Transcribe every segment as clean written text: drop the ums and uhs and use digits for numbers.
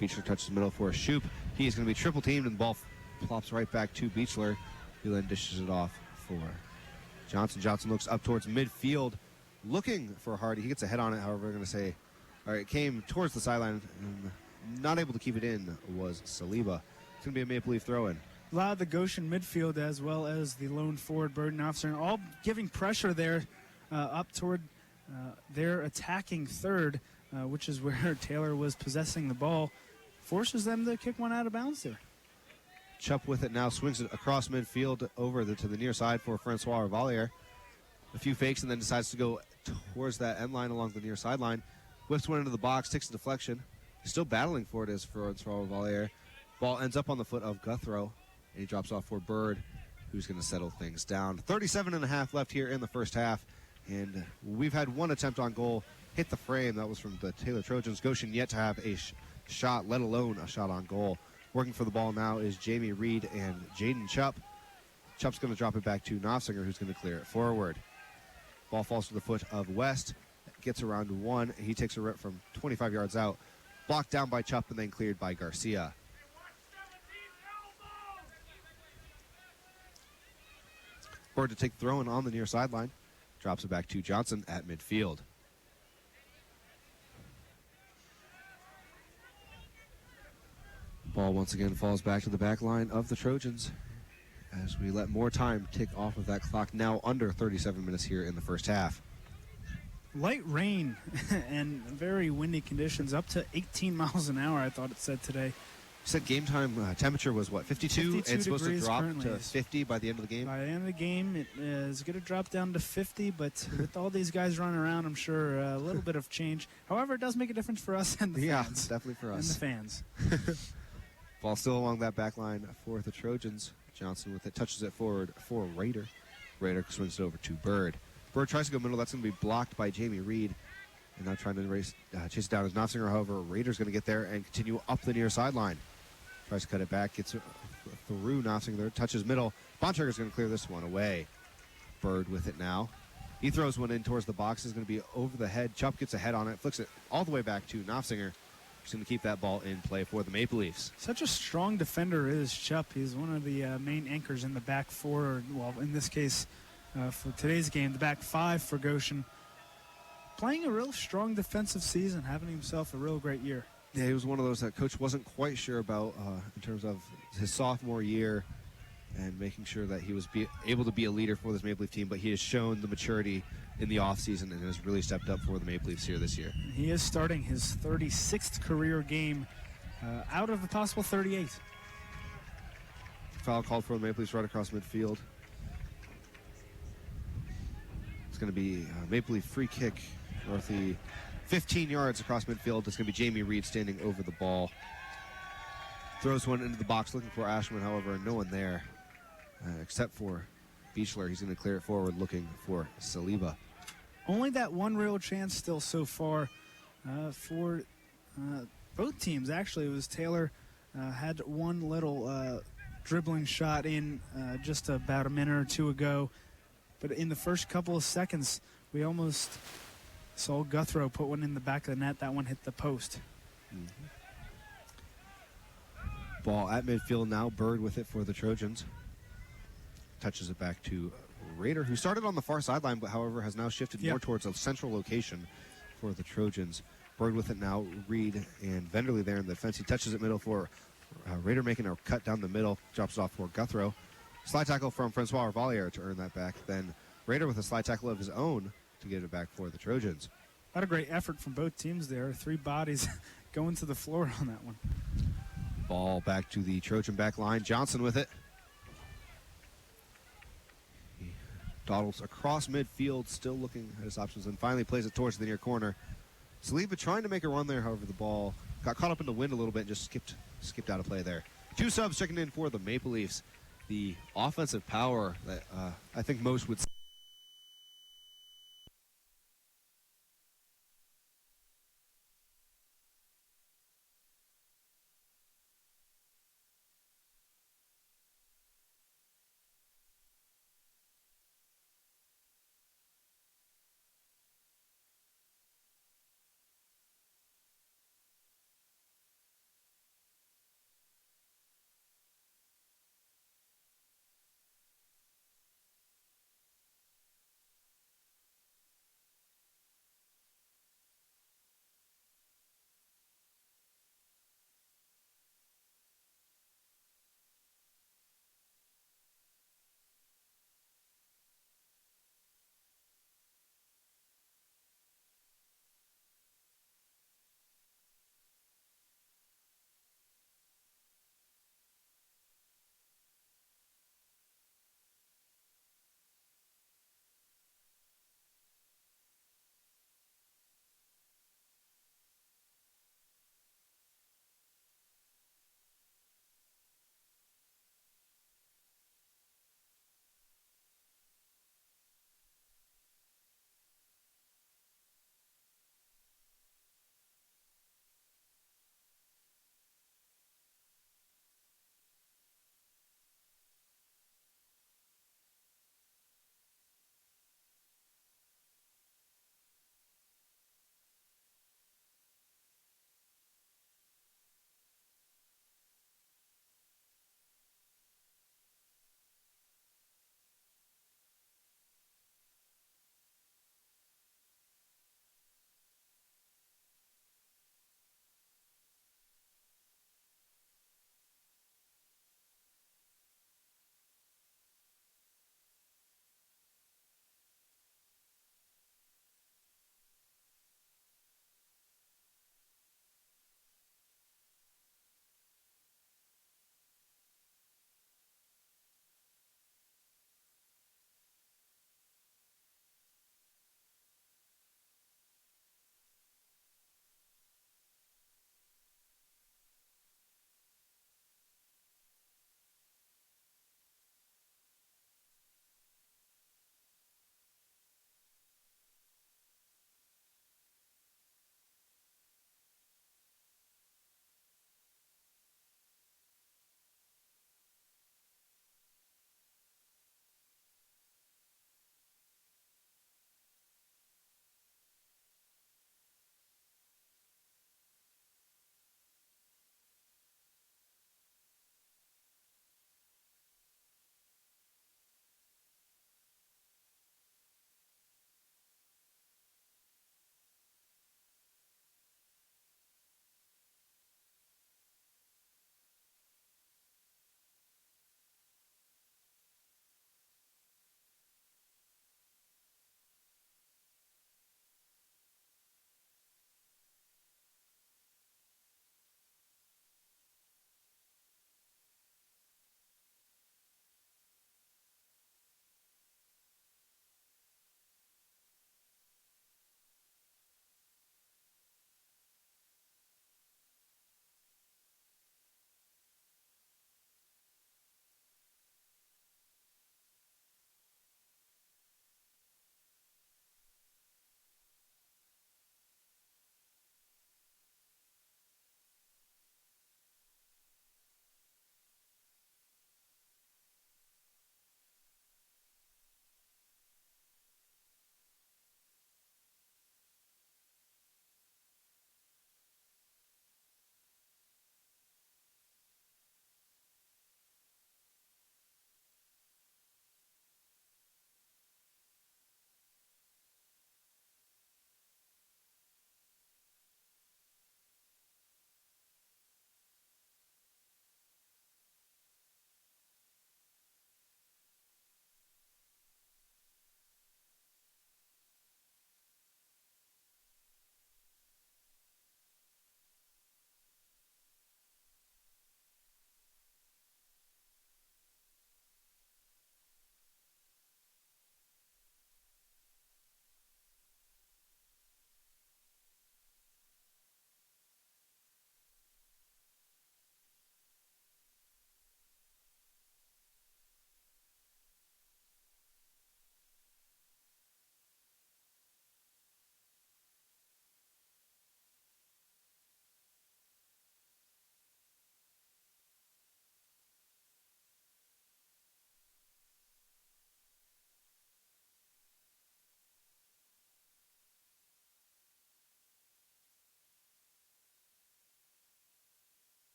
Beechler touches the middle for a Shoop. He is going to be triple teamed, and the ball plops right back to Beechler, who then dishes it off for Johnson. Johnson looks up towards midfield, looking for Hardy. He gets a head on it, however, we're going to say, all right, it came towards the sideline, and not able to keep it in was Saliba. It's going to be a Maple Leaf throw-in. A lot of the Goshen midfield as well as the lone forward, Burden Officer, all giving pressure there up toward their attacking third, which is where Taylor was possessing the ball, forces them to kick one out of bounds there. Chup with it now, swings it across midfield over to the near side for Francois Revalier. A few fakes and then decides to go towards that end line along the near sideline. Whips one into the box, takes a deflection. Still battling for it is Francois Revalier. Ball ends up on the foot of Guthrow, and he drops off for Bird, who's going to settle things down. 37.5 left here in the first half, and we've had one attempt on goal hit the frame. That was from the Taylor Trojans. Goshen yet to have a shot, let alone a shot on goal. Working for the ball now is Jamie Reed and Jaden Chup. Chup's going to drop it back to Knopfsinger, who's going to clear it forward. Ball falls to the foot of West, gets around one. He takes a rip from 25 yards out, blocked down by Chup and then cleared by Garcia. Bird to take throw-in on the near sideline. Drops it back to Johnson at midfield. Ball once again falls back to the back line of the Trojans as we let more time tick off of that clock. Now under 37 minutes here in the first half. Light rain and very windy conditions, up to 18 miles an hour, I thought it said today. Said game time temperature was what, 52? And it's supposed to drop currently to 50 by the end of the game? By the end of the game, it is going to drop down to 50, but with all these guys running around, I'm sure a little bit of change. However, it does make a difference for us and the fans. Yeah, definitely for us. And the fans. Ball still along that back line for the Trojans. Johnson with it, touches it forward for Raider. Raider swings it over to Bird. Bird tries to go middle. That's going to be blocked by Jamie Reed. And now trying to chase it down is Knopfsinger. However, Raider's going to get there and continue up the near sideline. Tries to cut it back, gets through Knopfsinger, touches middle. Bontrager's going to clear this one away. Bird with it now. He throws one in towards the box. It's going to be over the head. Chup gets a head on it, flicks it all the way back to Knopfsinger. He's going to keep that ball in play for the Maple Leafs. Such a strong defender is Chup. He's one of the main anchors in the back four, or, well, in this case, for today's game, the back five for Goshen. Playing a real strong defensive season, having himself a real great year. Yeah, he was one of those that coach wasn't quite sure about in terms of his sophomore year and making sure that he was able to be a leader for this Maple Leaf team, but he has shown the maturity in the offseason and has really stepped up for the Maple Leafs here this year. He is starting his 36th career game out of a possible 38. Foul called for the Maple Leafs right across midfield. It's going to be a Maple Leaf free kick north the 15 yards across midfield. It's going to be Jamie Reed standing over the ball. Throws one into the box looking for Ashman, however, no one there except for Beechler. He's going to clear it forward looking for Saliba. Only that one real chance still so far for both teams. Actually, it was Taylor had one little dribbling shot in just about a minute or two ago. But in the first couple of seconds, we almost saw Guthrow put one in the back of the net. That one hit the post. Mm-hmm. Ball at midfield now. Bird with it for the Trojans. Touches it back to Raider, who started on the far sideline, but however has now shifted more towards a central location for the Trojans. Bird with it now. Reed and Venderly there in the defense. He touches it middle for Raider, making a cut down the middle. Drops it off for Guthrow. Slide tackle from Francois Revalier to earn that back. Then Raider with a slide tackle of his own to get it back for the Trojans. Not a great effort from both teams there. Three bodies going to the floor on that one. Ball back to the Trojan back line. Johnson with it. He dawdles across midfield, still looking at his options, and finally plays it towards the near corner. Saliba trying to make a run there, however, the ball got caught up in the wind a little bit and just skipped out of play there. Two subs checking in for the Maple Leafs. The offensive power that I think most would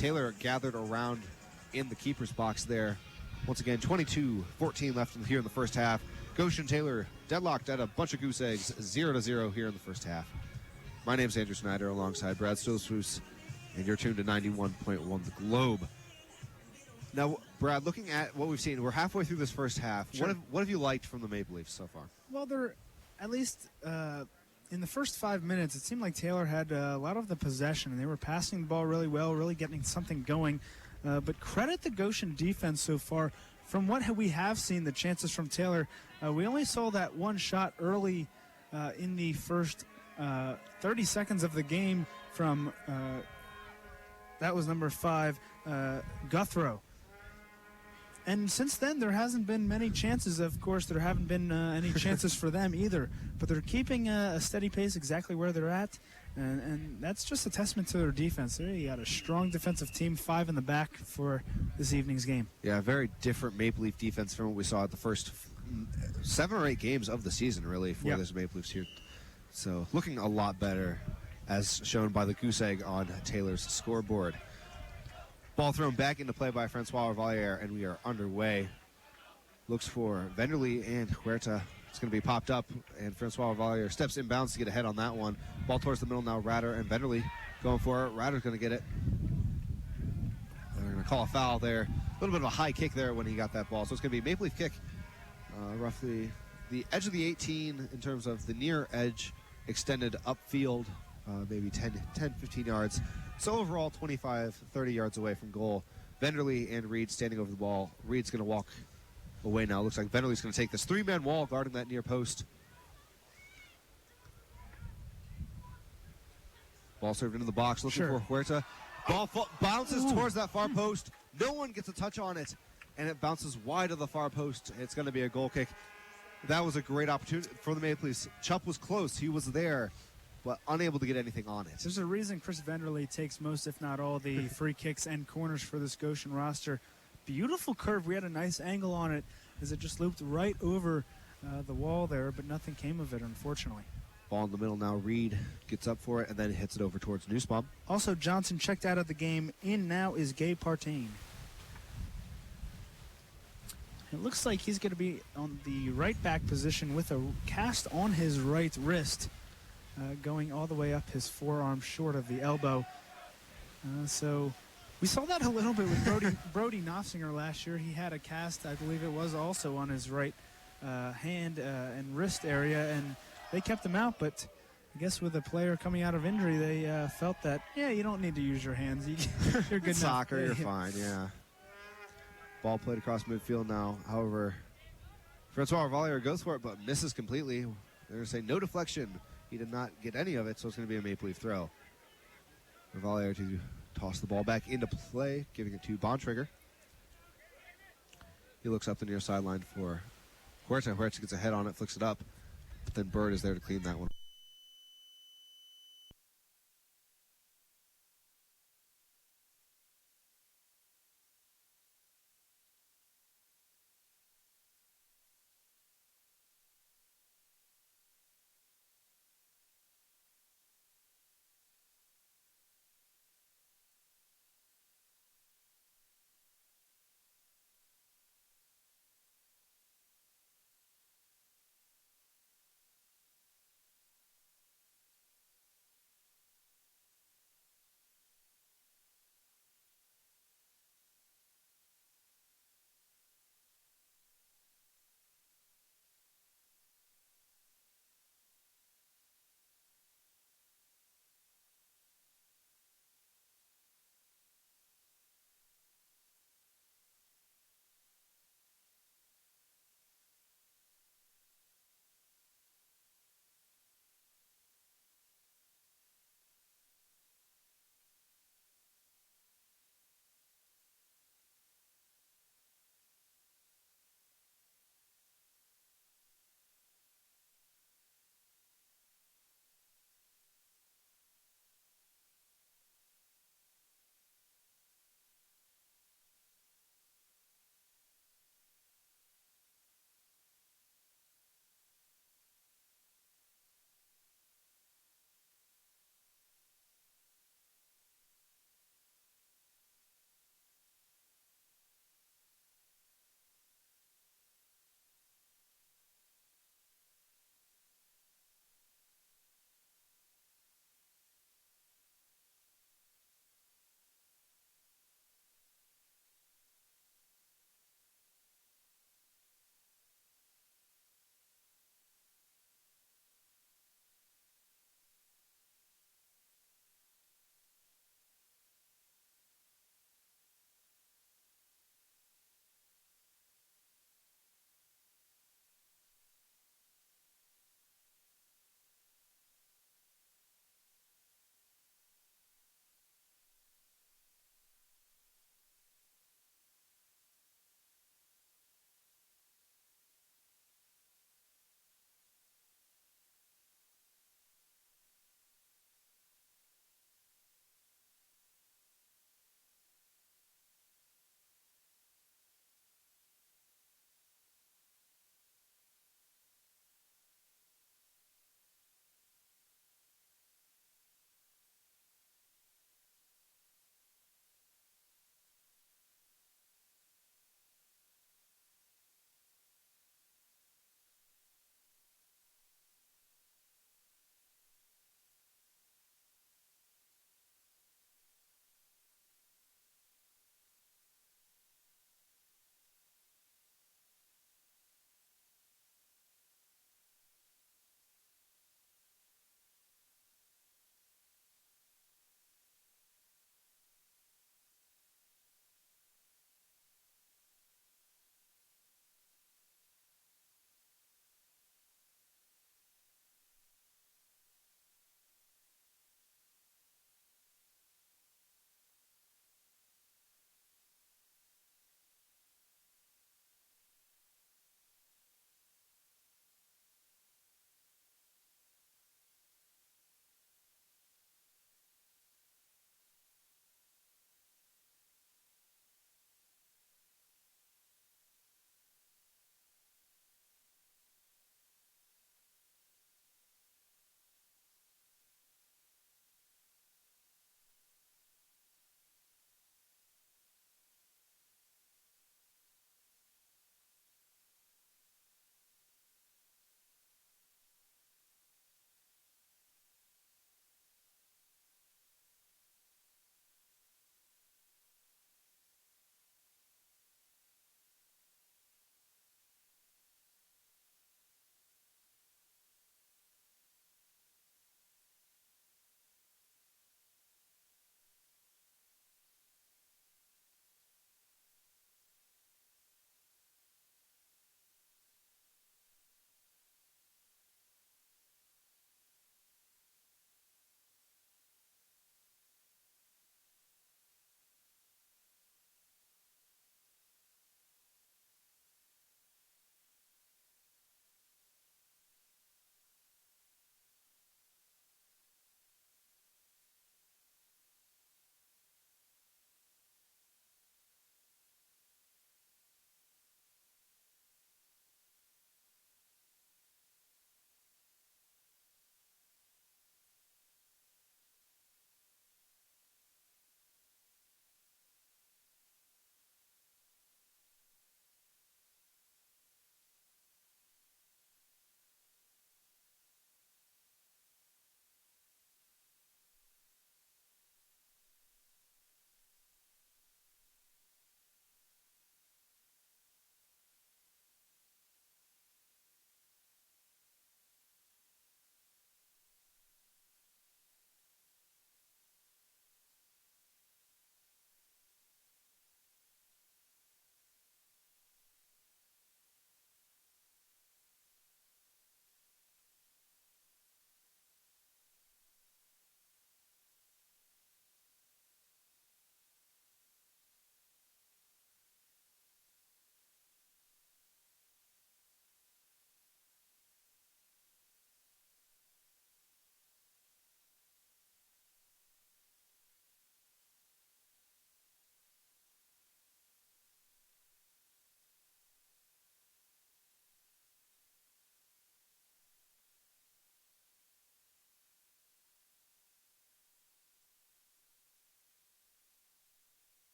Taylor gathered around in the keeper's box there. Once again, 22-14 left here in the first half. Goshen Taylor deadlocked at a bunch of goose eggs, 0-0 here in the first half. My name's Andrew Snyder alongside Brad Stolzfus, and you're tuned to 91.1 The Globe. Now, Brad, looking at what we've seen, we're halfway through this first half. Sure. What have you liked from the Maple Leafs so far? Well, they're at least in the first 5 minutes, it seemed like Taylor had a lot of the possession, and they were passing the ball really well, really getting something going. But credit the Goshen defense so far. From what we have seen, the chances from Taylor, we only saw that one shot early in the first 30 seconds of the game from, that was number 5, Guthrow. And since then, there hasn't been many chances. Of course, there haven't been any chances for them either. But they're keeping a steady pace exactly where they're at. And that's just a testament to their defense. They got a strong defensive team, 5 in the back for this evening's game. Yeah, very different Maple Leaf defense from what we saw at the first 7 or 8 games of the season, really, for this Maple Leafs here. So looking a lot better, as shown by the goose egg on Taylor's scoreboard. Ball thrown back into play by Francois Valliere, and we are underway. Looks for Venderly and Huerta. It's going to be popped up, and Francois Valliere steps inbounds to get ahead on that one. Ball towards the middle now. Ratter and Venderly going for it. Ratter's going to get it. They're going to call a foul there. A little bit of a high kick there when he got that ball. So it's going to be a Maple Leaf kick, roughly the edge of the 18 in terms of the near edge, extended upfield, maybe 10, 15 yards. So overall, 25, 30 yards away from goal. Venderly and Reed standing over the ball. Reed's going to walk away now. Looks like Venderly's going to take this 3-man wall guarding that near post. Ball served into the box, looking for Huerta. Ball bounces towards that far post. No one gets a touch on it, and it bounces wide of the far post. It's going to be a goal kick. That was a great opportunity for the Maple Leafs. Chup was close. He was there, but unable to get anything on it. There's a reason Chris Venderly takes most, if not all, the free kicks and corners for this Goshen roster. Beautiful curve. We had a nice angle on it as it just looped right over the wall there, but nothing came of it, unfortunately. Ball in the middle now. Reed gets up for it and then hits it over towards Nussbaum. Also, Johnson checked out of the game. In now is Gabe Partain. It looks like he's going to be on the right back position with a cast on his right wrist, going all the way up his forearm short of the elbow. So we saw that a little bit with Brody Knopfsinger last year. He had a cast, I believe it was also on his right hand and wrist area, and they kept him out. But I guess with a player coming out of injury, they felt that, you don't need to use your hands. You're good enough. Soccer, you're fine, yeah. Ball played across midfield now. However, Francois Valliere goes for it, but misses completely. They're going to say no deflection. He did not get any of it, so it's going to be a Maple Leaf throw. Valliere to toss the ball back into play, giving it to Bontrager. He looks up the near sideline for Huerta. Huerta gets a head on it, flicks it up, but then Bird is there to clean that one.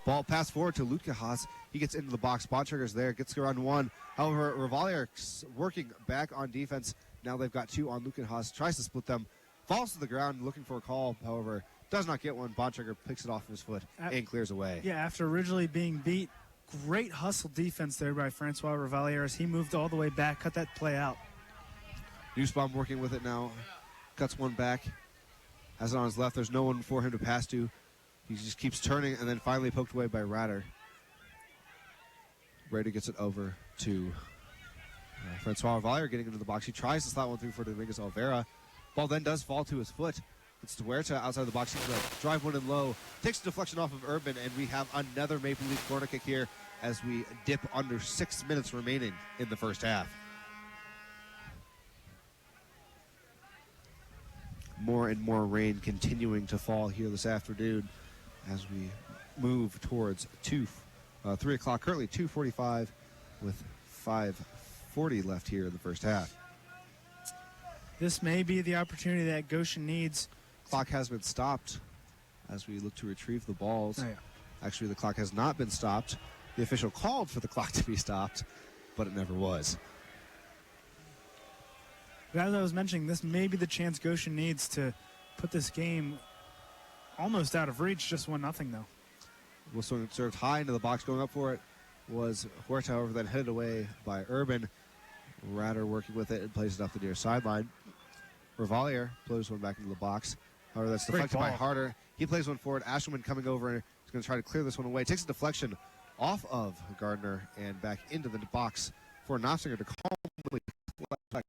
Ball pass forward to Lutkehaas. He gets into the box. Bontrager's there. Gets around one. However, Revalier working back on defense. Now they've got two on Lutkehaas. Tries to split them. Falls to the ground looking for a call. However, does not get one. Bontrager picks it off of his foot and clears away. Yeah, after originally being beat, great hustle defense there by Francois Revalier as he moved all the way back, cut that play out. Nussbaum working with it now. Cuts one back. Has it on his left. There's no one for him to pass to. He just keeps turning and then finally poked away by Ratter. Rader gets it over to Francois Revalier getting into the box. He tries to slot one through for Dominguez Olvera. Ball then does fall to his foot. It's Huerta outside the box. He's going to drive one in low. Takes a deflection off of Urban, and we have another Maple Leaf corner kick here as we dip under 6 minutes remaining in the first half. More and more rain continuing to fall here this afternoon as we move towards 3 o'clock. Currently 2:45 with 5:40 left here in the first half. This may be the opportunity that Goshen needs. Clock has been stopped as we look to retrieve the balls. Oh, yeah. Actually, the clock has not been stopped. The official called for the clock to be stopped, but it never was. But as I was mentioning, this may be the chance Goshen needs to put this game almost out of reach. Just 1-0 though. Will swing served high into the box. Going up for it was Huerta, however, then headed away by Urban. Ratter working with it and plays it off the near sideline. Revalier plays one back into the box. However, that's deflected by Harder. He plays one forward. Ashelman coming over. He's going to try to clear this one away. Takes a deflection off of Gardner and back into the box for Knopfsinger to calmly back.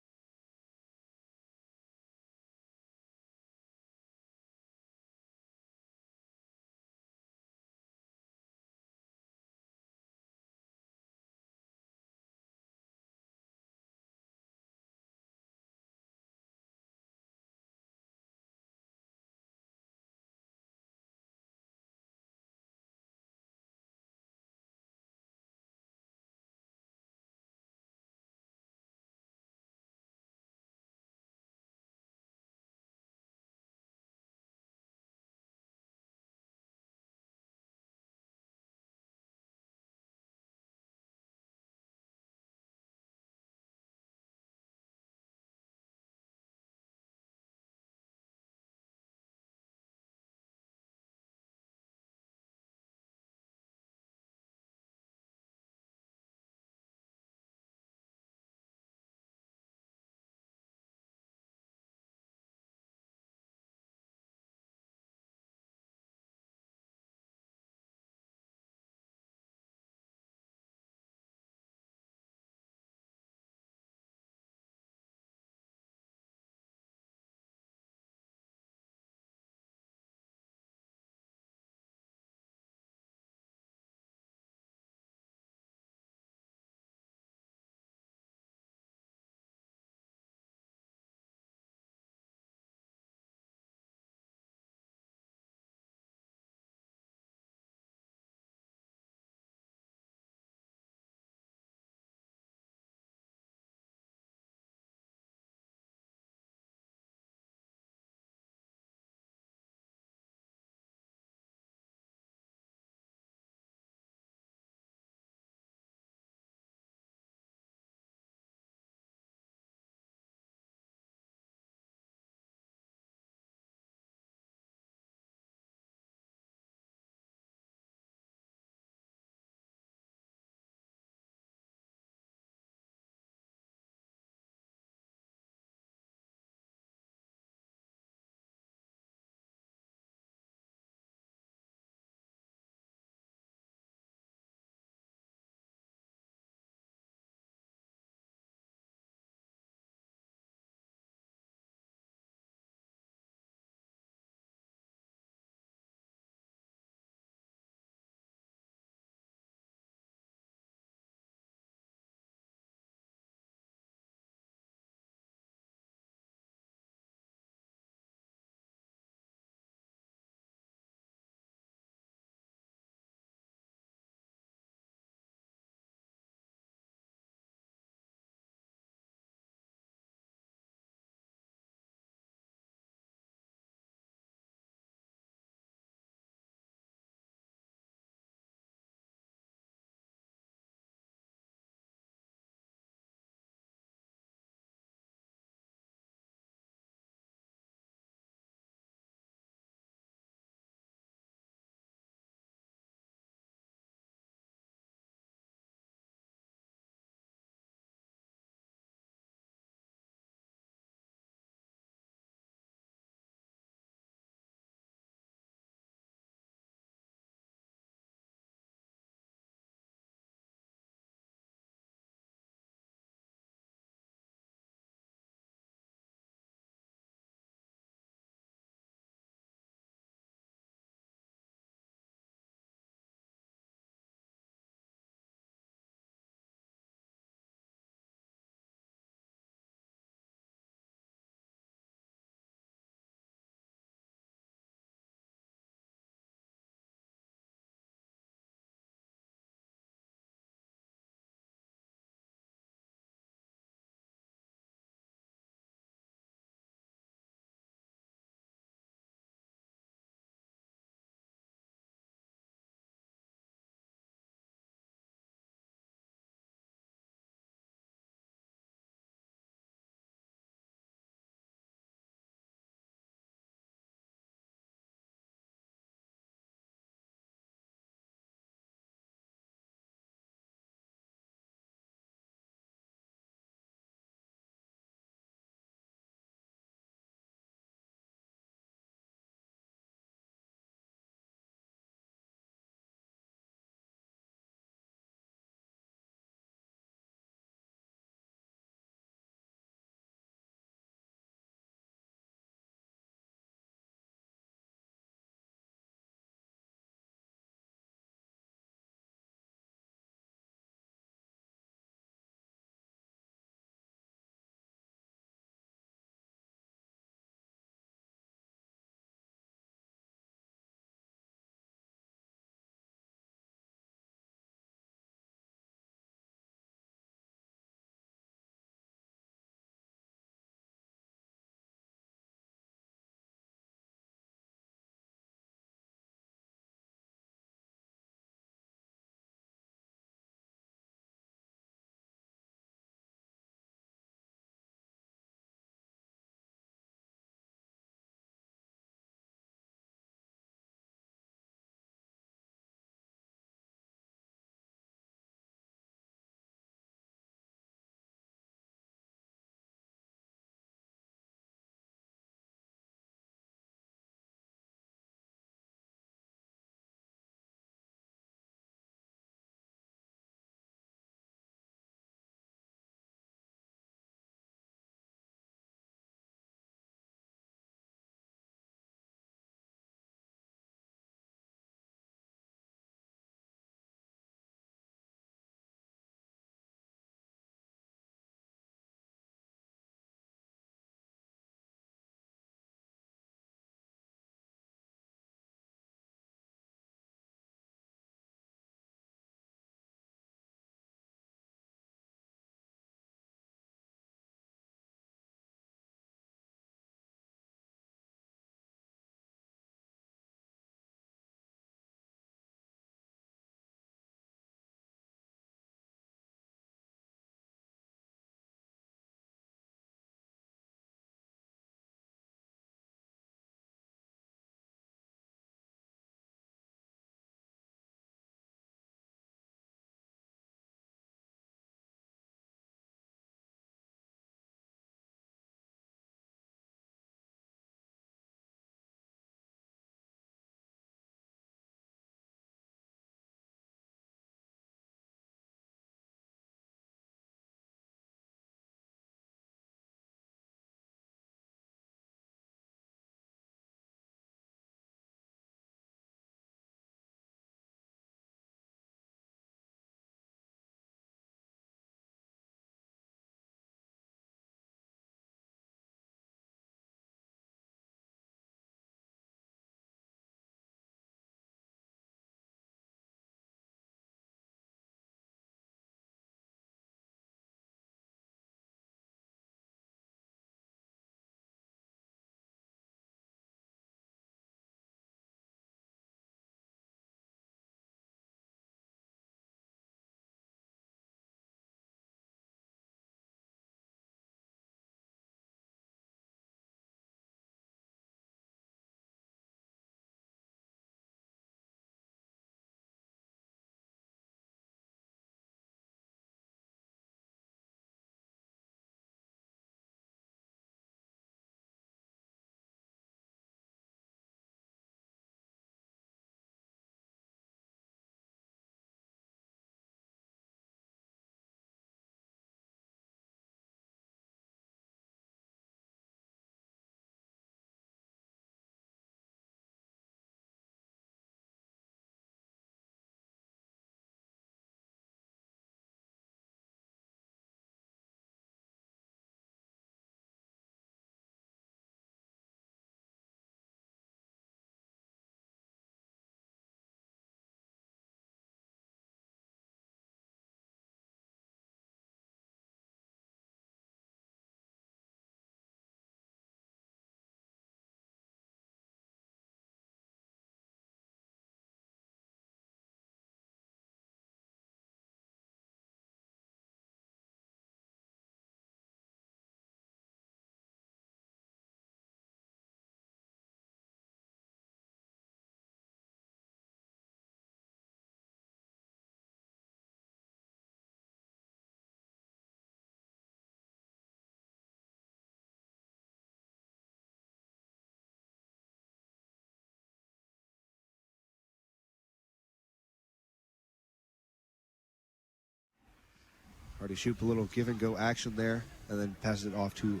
Hardy Shoop, a little give and go action there, and then passes it off to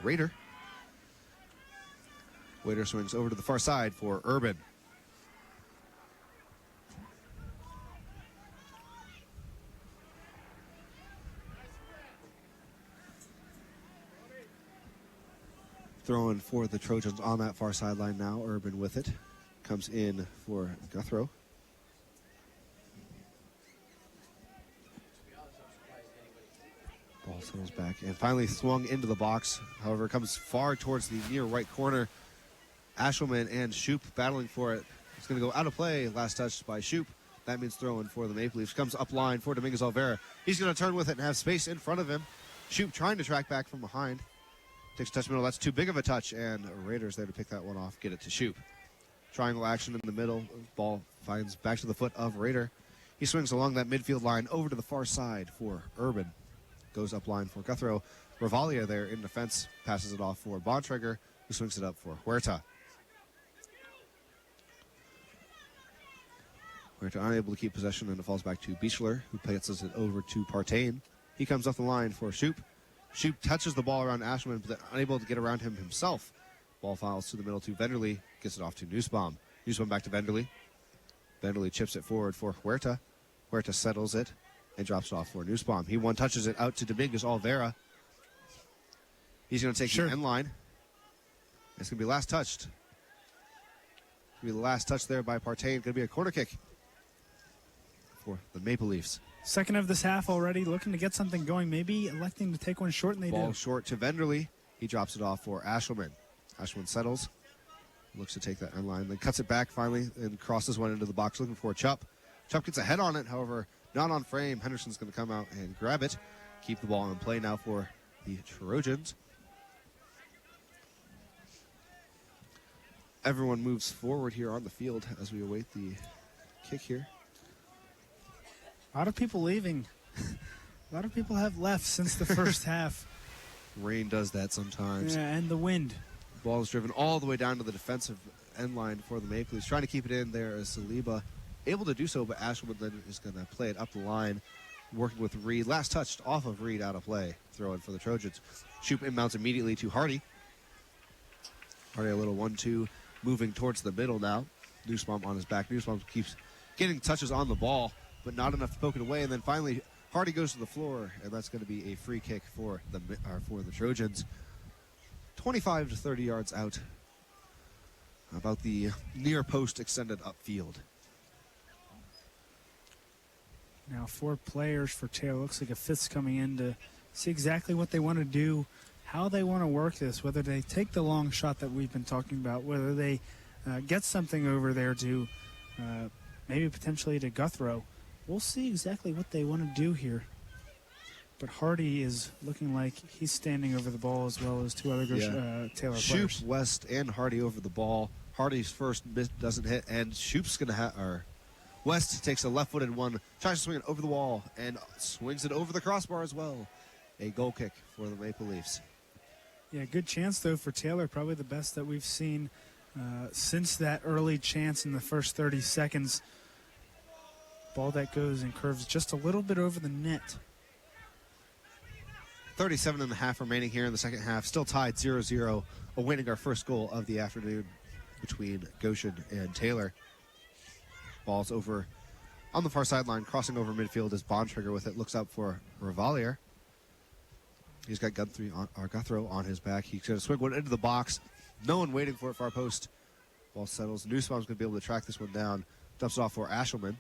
Raider. Waiter swings over to the far side for Urban. Throwing for the Trojans on that far sideline now. Urban with it. Comes in for Guthrow. Ball settles back and finally swung into the box. However, comes far towards the near right corner. Ashelman and Shoop battling for it. It's going to go out of play. Last touch by Shoop. That means throwing for the Maple Leafs. Comes up line for Dominguez Olvera. He's going to turn with it and have space in front of him. Shoop trying to track back from behind. Takes a touch middle. That's too big of a touch, and Raiders there to pick that one off. Get it to Shoop. Triangle action in the middle. Ball finds back to the foot of Raider. He swings along that midfield line over to the far side for Urban. Goes up line for Guthrow. Ravalia there in defense. Passes it off for Bontrager, who swings it up for Huerta. Huerta unable to keep possession, and it falls back to Bichler, who passes it over to Partain. He comes off the line for Shoop. Shoop touches the ball around Ashman, but unable to get around him himself. Ball fouls to the middle to Venderly. Gets it off to Nussbaum. Nussbaum back to Venderly. Venderly chips it forward for Huerta. Huerta settles it and drops it off for Nussbaum. He touches it out to Dominguez Olvera. He's going to take the end line. It's going to be last touched. It's going to be the last touch there by Partain. Going to be a corner kick for the Maple Leafs. Second of this half already, looking to get something going, maybe electing to take one short, and they Ball do. short to Venderly. He drops it off for Ashelman. Ashelman settles, looks to take that end line, then cuts it back finally and crosses one into the box looking for Chupp. Chupp gets a head on it, however, not on frame. Henderson's going to come out and grab it. Keep the ball in play now for the Trojans. Everyone moves forward here on the field as we await the kick here. A lot of people leaving. A lot of people have left since the first half. Rain does that sometimes. Yeah, and the wind. Ball is driven all the way down to the defensive end line for the Maple Leafs. Trying to keep it in there as Saliba able to do so, but Ashwood then is going to play it up the line, working with Reed. Last touched off of Reed out of play. Throw in for the Trojans. Shoop inbounds immediately to Hardy. Hardy a little 1-2, moving towards the middle now. Nussbaum on his back. Nussbaum keeps getting touches on the ball, but not enough to poke it away. And then finally, Hardy goes to the floor, and that's going to be a free kick for the Trojans. 25 to 30 yards out, about the near post extended upfield. Now 4 players for Taylor. Looks like a fifth's coming in to see exactly what they want to do, how they want to work this, whether they take the long shot that we've been talking about, whether they get something over there to maybe potentially to Guthrow. We'll see exactly what they want to do here. But Hardy is looking like he's standing over the ball as well as 2 other Taylor Shoop, players. West, and Hardy over the ball. Hardy's first miss doesn't hit, and Shoop's going to West takes a left-footed one, tries to swing it over the wall, and swings it over the crossbar as well. A goal kick for the Maple Leafs. Yeah, good chance, though, for Taylor. Probably the best that we've seen since that early chance in the first 30 seconds. Ball that goes and curves just a little bit over the net. 37 and a half remaining here in the second half. Still tied 0-0, awaiting our first goal of the afternoon between Goshen and Taylor. Ball's over on the far sideline, crossing over midfield is Bontrager with it. Looks up for Revalier. He's got Guthrow on his back. He's going to swing one into the box. No one waiting for it, far post. Ball settles. Nussbaum's going to be able to track this one down. Dumps it off for Ashelman.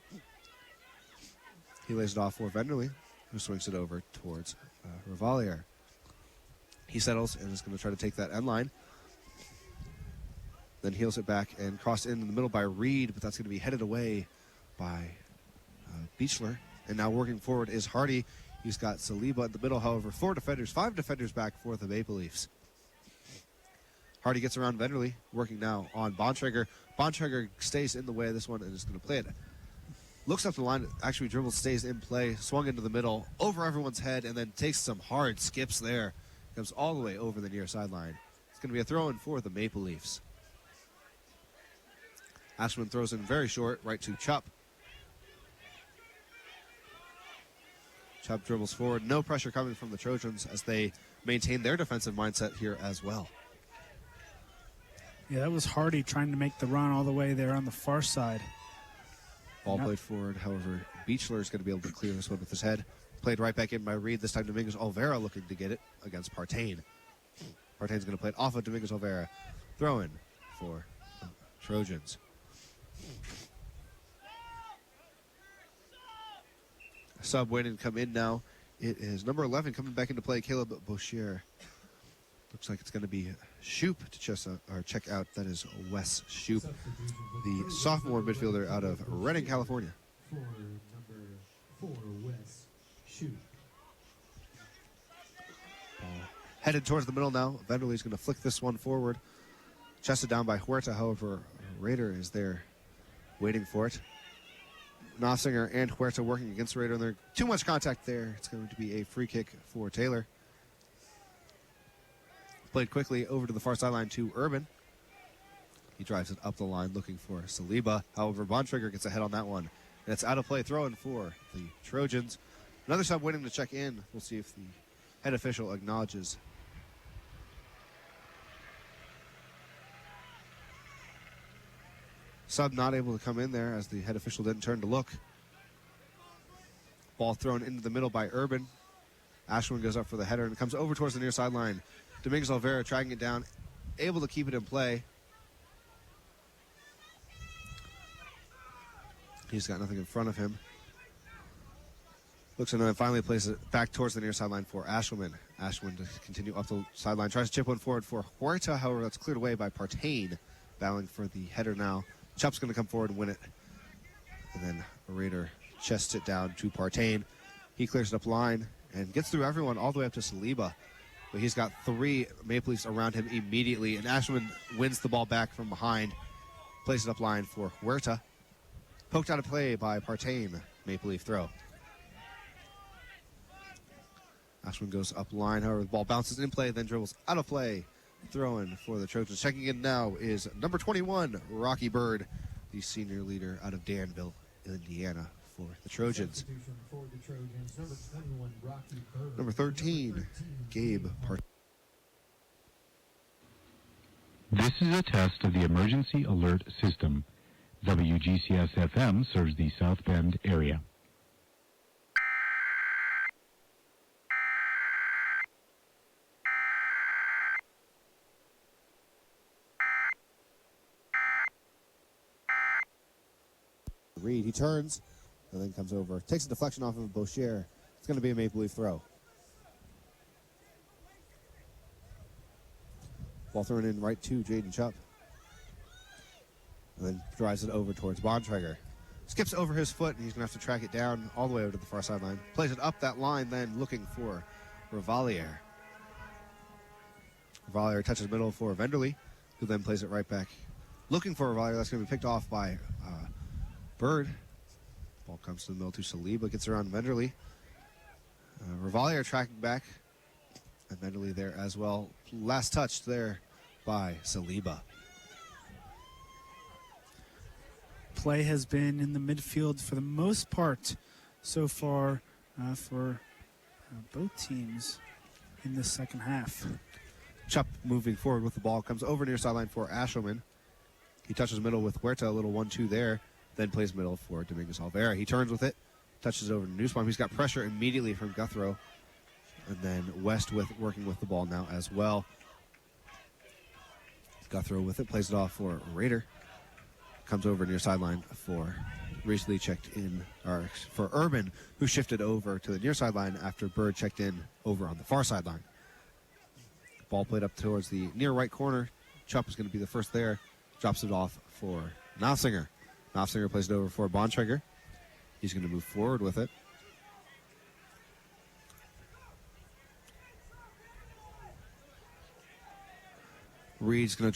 He lays it off for Venderly, who swings it over towards Revalier. He settles and is going to try to take that end line. Then heels it back and crossed in the middle by Reed, but that's going to be headed away by Bichler. And now working forward is Hardy. He's got Saliba in the middle, however, 5 defenders back for the Maple Leafs. Hardy gets around Venderly, working now on Bontrager. Bontrager stays in the way of this one and is going to play it. Looks up the line, actually dribbles, stays in play, swung into the middle, over everyone's head, and then takes some hard skips there. Comes all the way over the near sideline. It's going to be a throw-in for the Maple Leafs. Ashman throws in very short, right to Chupp. Chubb dribbles forward. No pressure coming from the Trojans as they maintain their defensive mindset here as well. Yeah, that was Hardy trying to make the run all the way there on the far side. Ball played forward. However, Beechler is going to be able to clear this one with his head. Played right back in by Reed. This time Domingos Olvera looking to get it against Partain. Partain's going to play it off of Domingos Olvera. Throw in for Trojans. Sub waiting to come in now. It is number 11 coming back into play, Caleb Bouchier. Looks like it's going to be Shoop to check out. That is Wes Shoop, the sophomore midfielder out of Redding, California. For number 4, Wes Shoop. Headed towards the middle now. Venderly's going to flick this one forward. Chested down by Huerta. However, Raider is there waiting for it. Nossinger and Huerta working against Raider, and there's too much contact there. It's going to be a free kick for Taylor. Played quickly over to the far sideline to Urban. He drives it up the line looking for Saliba. However, Bontrager gets ahead on that one. And it's out of play. Throw in for the Trojans. Another sub waiting to check in. We'll see if the head official acknowledges. Sub not able to come in there as the head official didn't turn to look. Ball thrown into the middle by Urban. Ashwin goes up for the header and comes over towards the near sideline. Domingos Olvera tracking it down, able to keep it in play. He's got nothing in front of him. Looks and then finally plays it back towards the near sideline for Ashwin. Ashwin to continue up the sideline. Tries to chip one forward for Huerta. However, that's cleared away by Partain. Battling for the header now. Chup's going to come forward and win it. And then a Raider chests it down to Partain. He clears it up line and gets through everyone all the way up to Saliba. But he's got 3 Maple Leafs around him immediately. And Ashwin wins the ball back from behind. Plays it up line for Huerta. Poked out of play by Partain. Maple Leaf throw. Ashwin goes up line. However, the ball bounces in play, then dribbles out of play. Throw-in for the Trojans. Checking in now is number 21, Rocky Bird, the senior leader out of Danville, Indiana, for the Trojans. For the Trojans, number 21, Rocky Bird. Number 13, Gabe Partain. This is a test of the emergency alert system. WGCS-FM serves the South Bend area. Reed, he turns and then comes over. Takes a deflection off of Bouchier. It's going to be a Maple Leaf throw. Ball thrown in right to Jaden Chupp. And then drives it over towards Bontrager. Skips over his foot, and he's going to have to track it down all the way over to the far sideline. Plays it up that line, then looking for Revalier. Revalier touches middle for Venderly, who then plays it right back. Looking for Revalier. That's going to be picked off by Bird. Ball comes to the middle to Saliba, gets around Venderly. Revalier tracking back, and Venderly there as well. Last touch there by Saliba. Play has been in the midfield for the most part so far for both teams in the second half. Chupp moving forward with the ball, comes over near sideline for Ashelman. He touches middle with Huerta, a little 1-2 there, then plays middle for Domingos Olvera. He turns with it, touches over to Nussbaum. He's got pressure immediately from Guthrow. And then West working with the ball now as well. Guthrow with it, plays it off for Raider. Comes over near sideline for recently checked in, or for Urban, who shifted over to the near sideline after Bird checked in over on the far sideline. Ball played up towards the near right corner. Chupp is going to be the first there. Drops it off for Nossinger. Nossinger plays it over for Bontrager. He's going to move forward with it. Reed's going to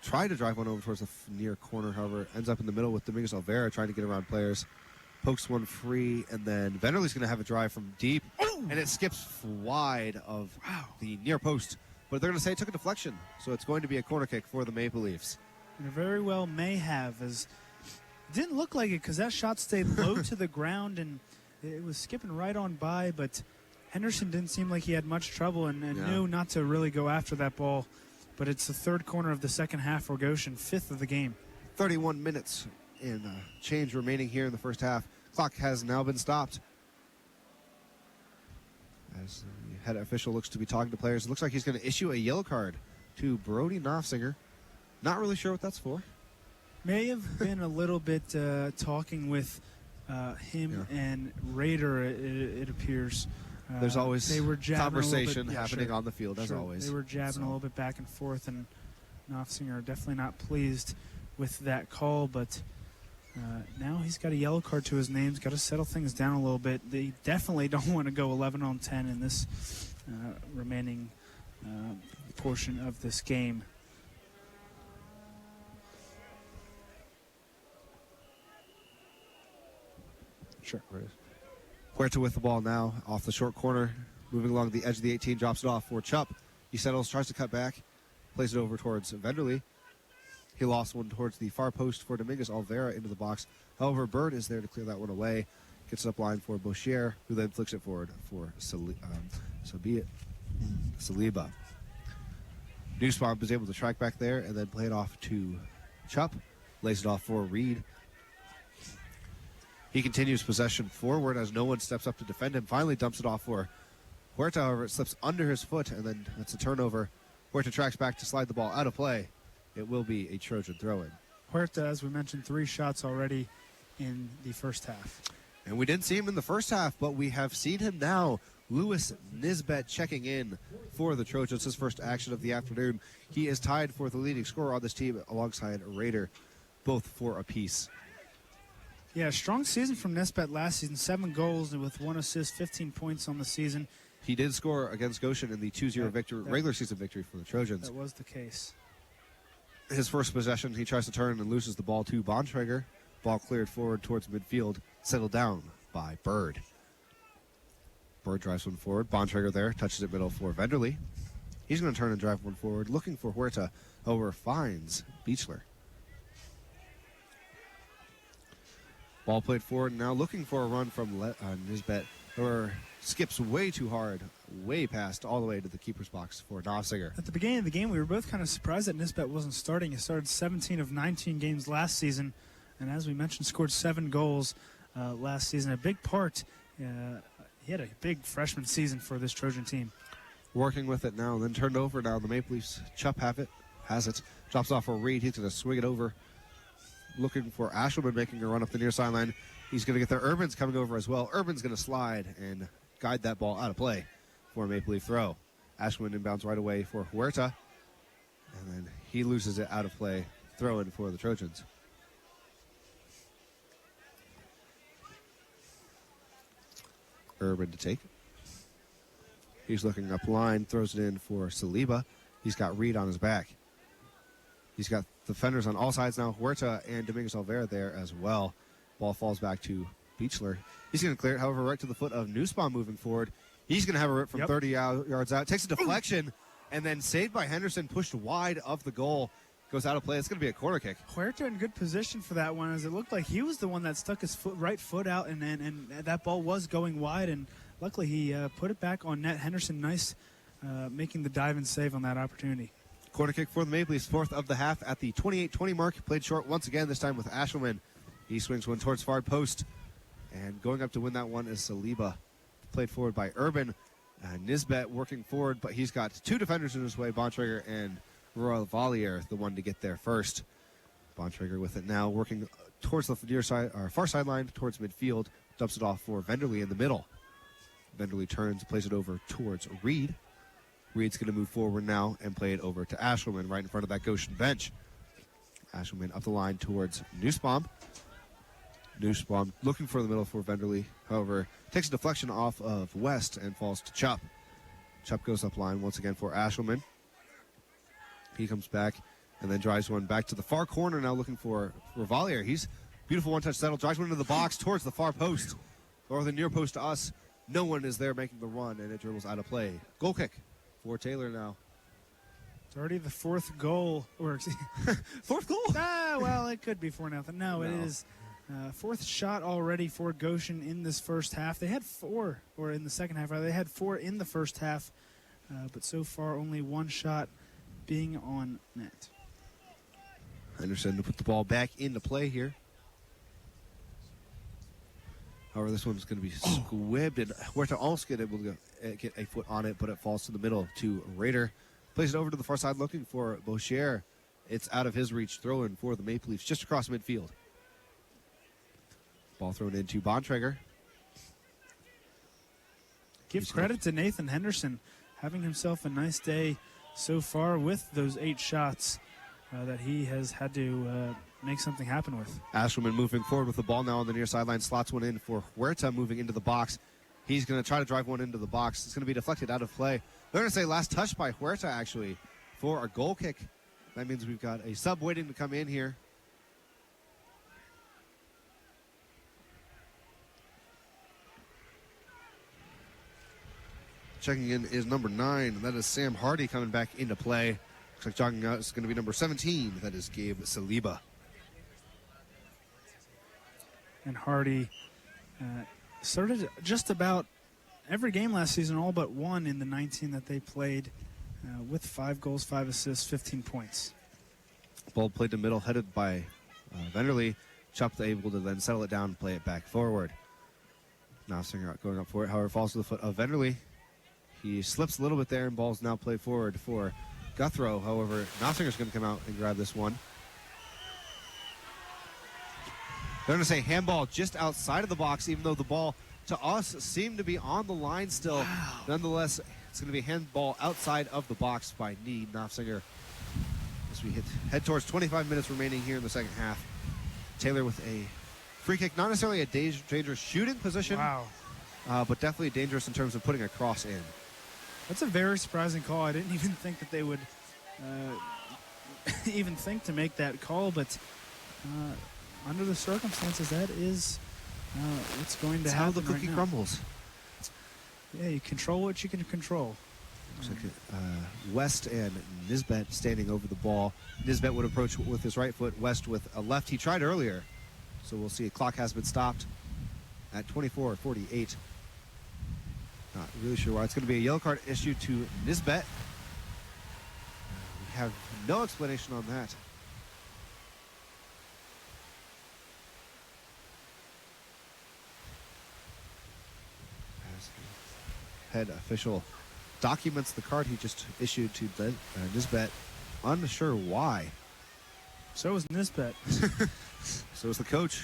try to drive one over towards the near corner, however, ends up in the middle with Domingos Olvera trying to get around players. Pokes one free, and then Venderly's going to have a drive from deep, and it skips wide of the near post. But they're going to say it took a deflection, so it's going to be a corner kick for the Maple Leafs. And it very well may have, as it didn't look like it because that shot stayed low to the ground, and it was skipping right on by, but Henderson didn't seem like he had much trouble and Yeah. knew not to really go after that ball. But it's the third corner of the second half for Goshen, 5th of the game. 31 minutes in change remaining here in the first half. Clock has now been stopped. As the head official looks to be talking to players, it looks like he's going to issue a yellow card to Brody Knopfsinger. Not really sure what that's for. May have been a little bit talking with him Yeah. and Raider, it appears. There's always they were jabbing conversation a little bit, happening sure, on the field, as sure. always. They were jabbing So, a little bit back and forth, and Knopfsinger definitely not pleased with that call, but now he's got a yellow card to his name. He's got to settle things down a little bit. They definitely don't want to go 11 on 10 in this remaining portion of this game. Sure. Huerta with the ball now off the short corner, moving along the edge of the 18, drops it off for Chupp. He settles, tries to cut back, plays it over towards Venderly. He lost one towards the far post for Dominguez Olvera into the box. However, Bird is there to clear that one away. Gets it up line for Bouchier, who then flicks it forward for Saliba. Nussbaum is able to track back there and then play it off to Chupp. Lays it off for Reed. He continues possession forward as no one steps up to defend him. Finally dumps it off for Huerta, however, it slips under his foot, and then it's a turnover. Huerta tracks back to slide the ball out of play. It will be a Trojan throw-in. Huerta, as we mentioned, 3 shots already in the first half. And we didn't see him in the first half, but we have seen him now. Lewis Nisbet checking in for the Trojans, his first action of the afternoon. He is tied for the leading scorer on this team alongside Raider, both for a piece. Yeah, strong season from Nisbet last season. 7 goals with 1 assist, 15 points on the season. He did score against Goshen in the 2-0 regular season victory for the Trojans. That was the case. His first possession, he tries to turn and loses the ball to Bontrager. Ball cleared forward towards midfield, settled down by Bird. Bird drives one forward. Bontrager there, touches it middle for Venderly. He's going to turn and drive one forward, looking for Huerta. However, finds Beechler. Ball played forward, now looking for a run from Nisbet, who skips way too hard, way past all the way to the keeper's box for Knopfsinger. At the beginning of the game, we were both kind of surprised that Nisbet wasn't starting. He started 17 of 19 games last season, and as we mentioned, scored 7 goals last season. A big part, he had a big freshman season for this Trojan team. Working with it now, and then turned over now. The Maple Leafs, Chupp has it, drops off for Reed. He's going to swing it over. Looking for Ashelman making a run up the near sideline. He's going to get there. Urban's coming over as well. Urban's going to slide and guide that ball out of play for a Maple Leaf throw. Ashelman inbounds right away for Huerta. And then he loses it out of play. Throw in for the Trojans. Urban to take. He's looking up line, throws it in for Saliba. He's got Reed on his back. He's got defenders on all sides now. Huerta and Dominguez Olvera there as well. Ball falls back to Beechler. He's going to clear it, however, right to the foot of Nussbaum moving forward. He's going to have a rip from 30 yards out. Takes a deflection, and then saved by Henderson, pushed wide of the goal. Goes out of play. It's going to be a corner kick. Huerta in good position for that one, as it looked like he was the one that stuck his right foot out, and that ball was going wide, and luckily he put it back on net. Henderson, nice making the dive and save on that opportunity. Corner kick for the Maple Leafs, 4th of the half at the 28-20 mark. Played short once again, this time with Ashelman. He swings one towards far post. And going up to win that one is Saliba. Played forward by Urban. Nisbet working forward, but he's got 2 defenders in his way, Bontrager and Royal Valier, the one to get there first. Bontrager with it now, working towards the near side, or far sideline, towards midfield. Dumps it off for Venderly in the middle. Venderly turns, plays it over towards Reed. Reed's going to move forward now and play it over to Ashelman right in front of that Goshen bench. Ashelman up the line towards Nussbaum. Nussbaum looking for the middle for Venderly. However, takes a deflection off of West and falls to Chupp. Chupp goes up line once again for Ashelman. He comes back and then drives one back to the far corner now looking for Valier. He's beautiful one-touch settle. Drives one into the box towards the far post. Or the near post to us. No one is there making the run, and it dribbles out of play. Goal kick for Taylor now. It's already the 4th goal, or 4th goal? well, it could be 4-0. No, it is Fourth shot already for Goshen in this first half. They had four, or in the second half, rather. They had four in the first half, but so far only one shot being on net. Henderson to put the ball back into play here. However, this one's going to be squibbed, and Huerta almost get able to get a foot on it, but it falls to the middle to Raider. Plays it over to the far side looking for Boucher. It's out of his reach, throw-in for the Maple Leafs just across midfield. Ball thrown into Bontrager. Give credit to Nathan Henderson, having himself a nice day so far with those 8 shots that he has had to make something happen with. Ashelman moving forward with the ball now on the near sideline, slots one in for Huerta moving into the box. He's going to try to drive one into the box. It's going to be deflected out of play. They're going to say last touch by Huerta, actually, for a goal kick. That means we've got a sub waiting to come in here. Checking in is number 9. That is Sam Hardy coming back into play. Looks like jogging out is going to be number 17. That is Gabe Saliba. And Hardy started just about every game last season, all but one in the 19 that they played, with 5 goals, 5 assists, 15 points. Ball played to middle, headed by Venderly. Chup able to then settle it down and play it back forward. Now Singer going up for it, however, falls to the foot of Venderly. He slips a little bit there, and ball's now played forward for Guthrow. However, Nofsinger's going to come out and grab this one. They're going to say handball just outside of the box, even though the ball to us seemed to be on the line still. Wow. Nonetheless, it's going to be handball outside of the box by Need Nofsinger. As we head towards 25 minutes remaining here in the second half. Taylor with a free kick, not necessarily a dangerous shooting position, wow, but definitely dangerous in terms of putting a cross in. That's a very surprising call. I didn't even think that they would even think to make that call, but under the circumstances, that is what's going to happen. That's how the cookie crumbles. Yeah, you control what you can control. Looks like West and Nisbet standing over the ball. Nisbet would approach with his right foot, West with a left. He tried earlier, so we'll see. Clock has been stopped at 24:48. Not really sure why. It's going to be a yellow card issued to Nisbet. We have no explanation on that. As the head official documents the card he just issued to Nisbet, unsure why. So is Nisbet. So is the coach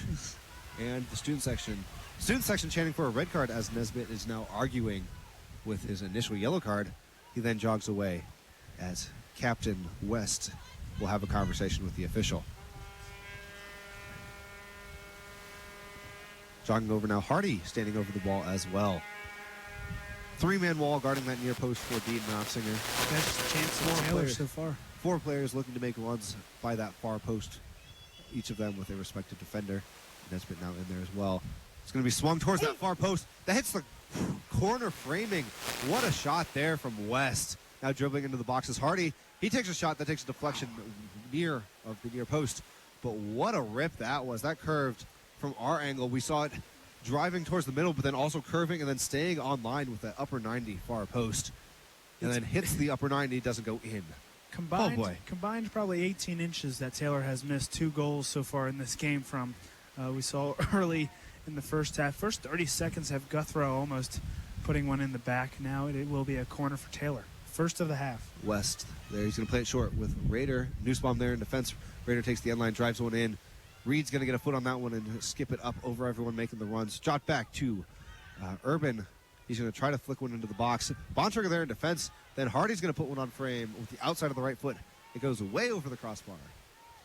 and the student section. Student section chanting for a red card as Nisbet is now arguing with his initial yellow card. He then jogs away as Captain West will have a conversation with the official. Jogging over now, Hardy standing over the ball as well. 3-man wall guarding that near post for Dean Nofsinger. Best chance of Taylor so far. 4 players looking to make runs by that far post, each of them with a respective defender. Nesbitt now in there as well. It's going to be swung towards that far post. That hits the corner framing. What a shot there from West. Now dribbling into the box is Hardy. He takes a shot that takes a deflection near of the near post. But what a rip that was. That curved from our angle. We saw it driving towards the middle, but then also curving and then staying on line with that upper 90 far post. And then hits the upper 90, doesn't go in. Combined probably 18 inches that Taylor has missed 2 goals so far in this game from. We saw early in the first half. First 30 seconds have Guthrow almost putting one in the back. Now it will be a corner for Taylor. First of the half. West there. He's going to play it short with Raider. Nussbaum there in defense. Raider takes the end line, drives one in. Reed's going to get a foot on that one and skip it up over everyone making the runs. Jot back to Urban. He's going to try to flick one into the box. Bontrager there in defense. Then Hardy's going to put one on frame with the outside of the right foot. It goes way over the crossbar.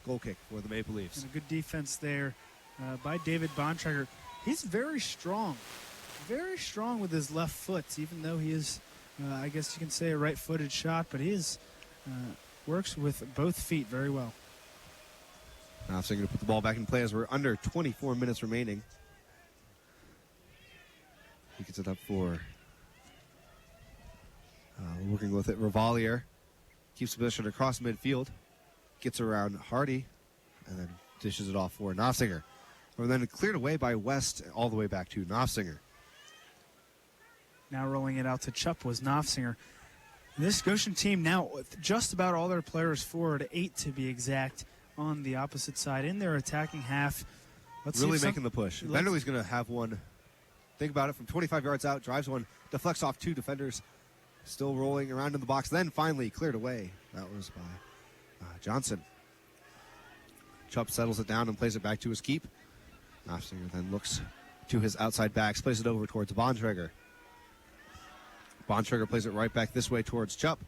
Goal kick for the Maple Leafs. And a good defense there by David Bontrager. He's very strong with his left foot, even though he is, I guess you can say, a right-footed shot, but he is works with both feet very well. Now so going to put the ball back in play as we're under 24 minutes remaining. He gets it up for working with it. Revalier keeps the position across midfield, gets around Hardy, and then dishes it off for Nofsinger. or then cleared away by West all the way back to Knopfsinger. Now rolling it out to Chupp was Knopfsinger. This Goshen team now with just about all their players forward, 8 to be exact, on the opposite side in their attacking half. Let's Really see if making the push. Benderly's going to have one. Think about it, from 25 yards out, drives one, deflects off 2 defenders, still rolling around in the box, then finally cleared away. That was by Johnson. Chupp settles it down and plays it back to his keep. Knopfsinger then looks to his outside backs, plays it over towards Bontrager. Bontrager plays it right back this way towards Chupp.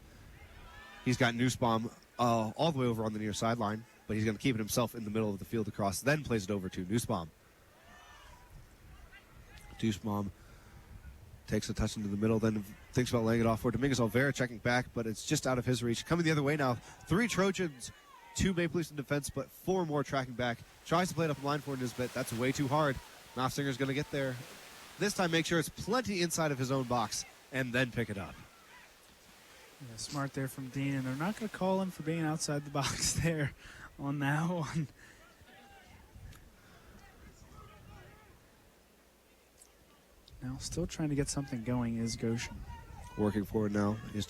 He's got Nussbaum all the way over on the near sideline, but he's going to keep it himself in the middle of the field across, then plays it over to Nussbaum. Nussbaum takes a touch into the middle, then thinks about laying it off for Dominguez Olvera, checking back, but it's just out of his reach. Coming the other way now, 3 Trojans, 2 Maple Leafs in defense, but 4 more tracking back. Tries to play it up the line for Nisbet. That's way too hard. Knopfsinger's going to get there. This time make sure it's plenty inside of his own box, and then pick it up. Yeah, smart there from Dean, and they're not going to call him for being outside the box there on that one. Now still trying to get something going is Goshen. Working forward now is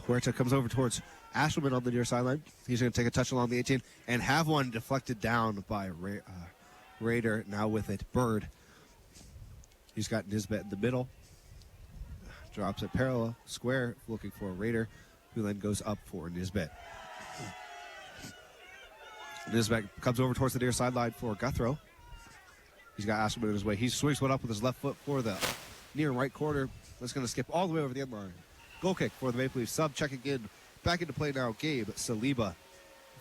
Huerta comes over towards Ashelman on the near sideline. He's going to take a touch along the 18 and have one deflected down by Raider. Now with it, Bird. He's got Nisbet in the middle. Drops it parallel, square, looking for a Raider, who then goes up for Nisbet. Nisbet comes over towards the near sideline for Guthrow. He's got Ashelman in his way. He swings one up with his left foot for the near right corner. That's going to skip all the way over the end line. Goal kick for the Maple Leafs. Sub checking in. Back into play now, Gabe Saliba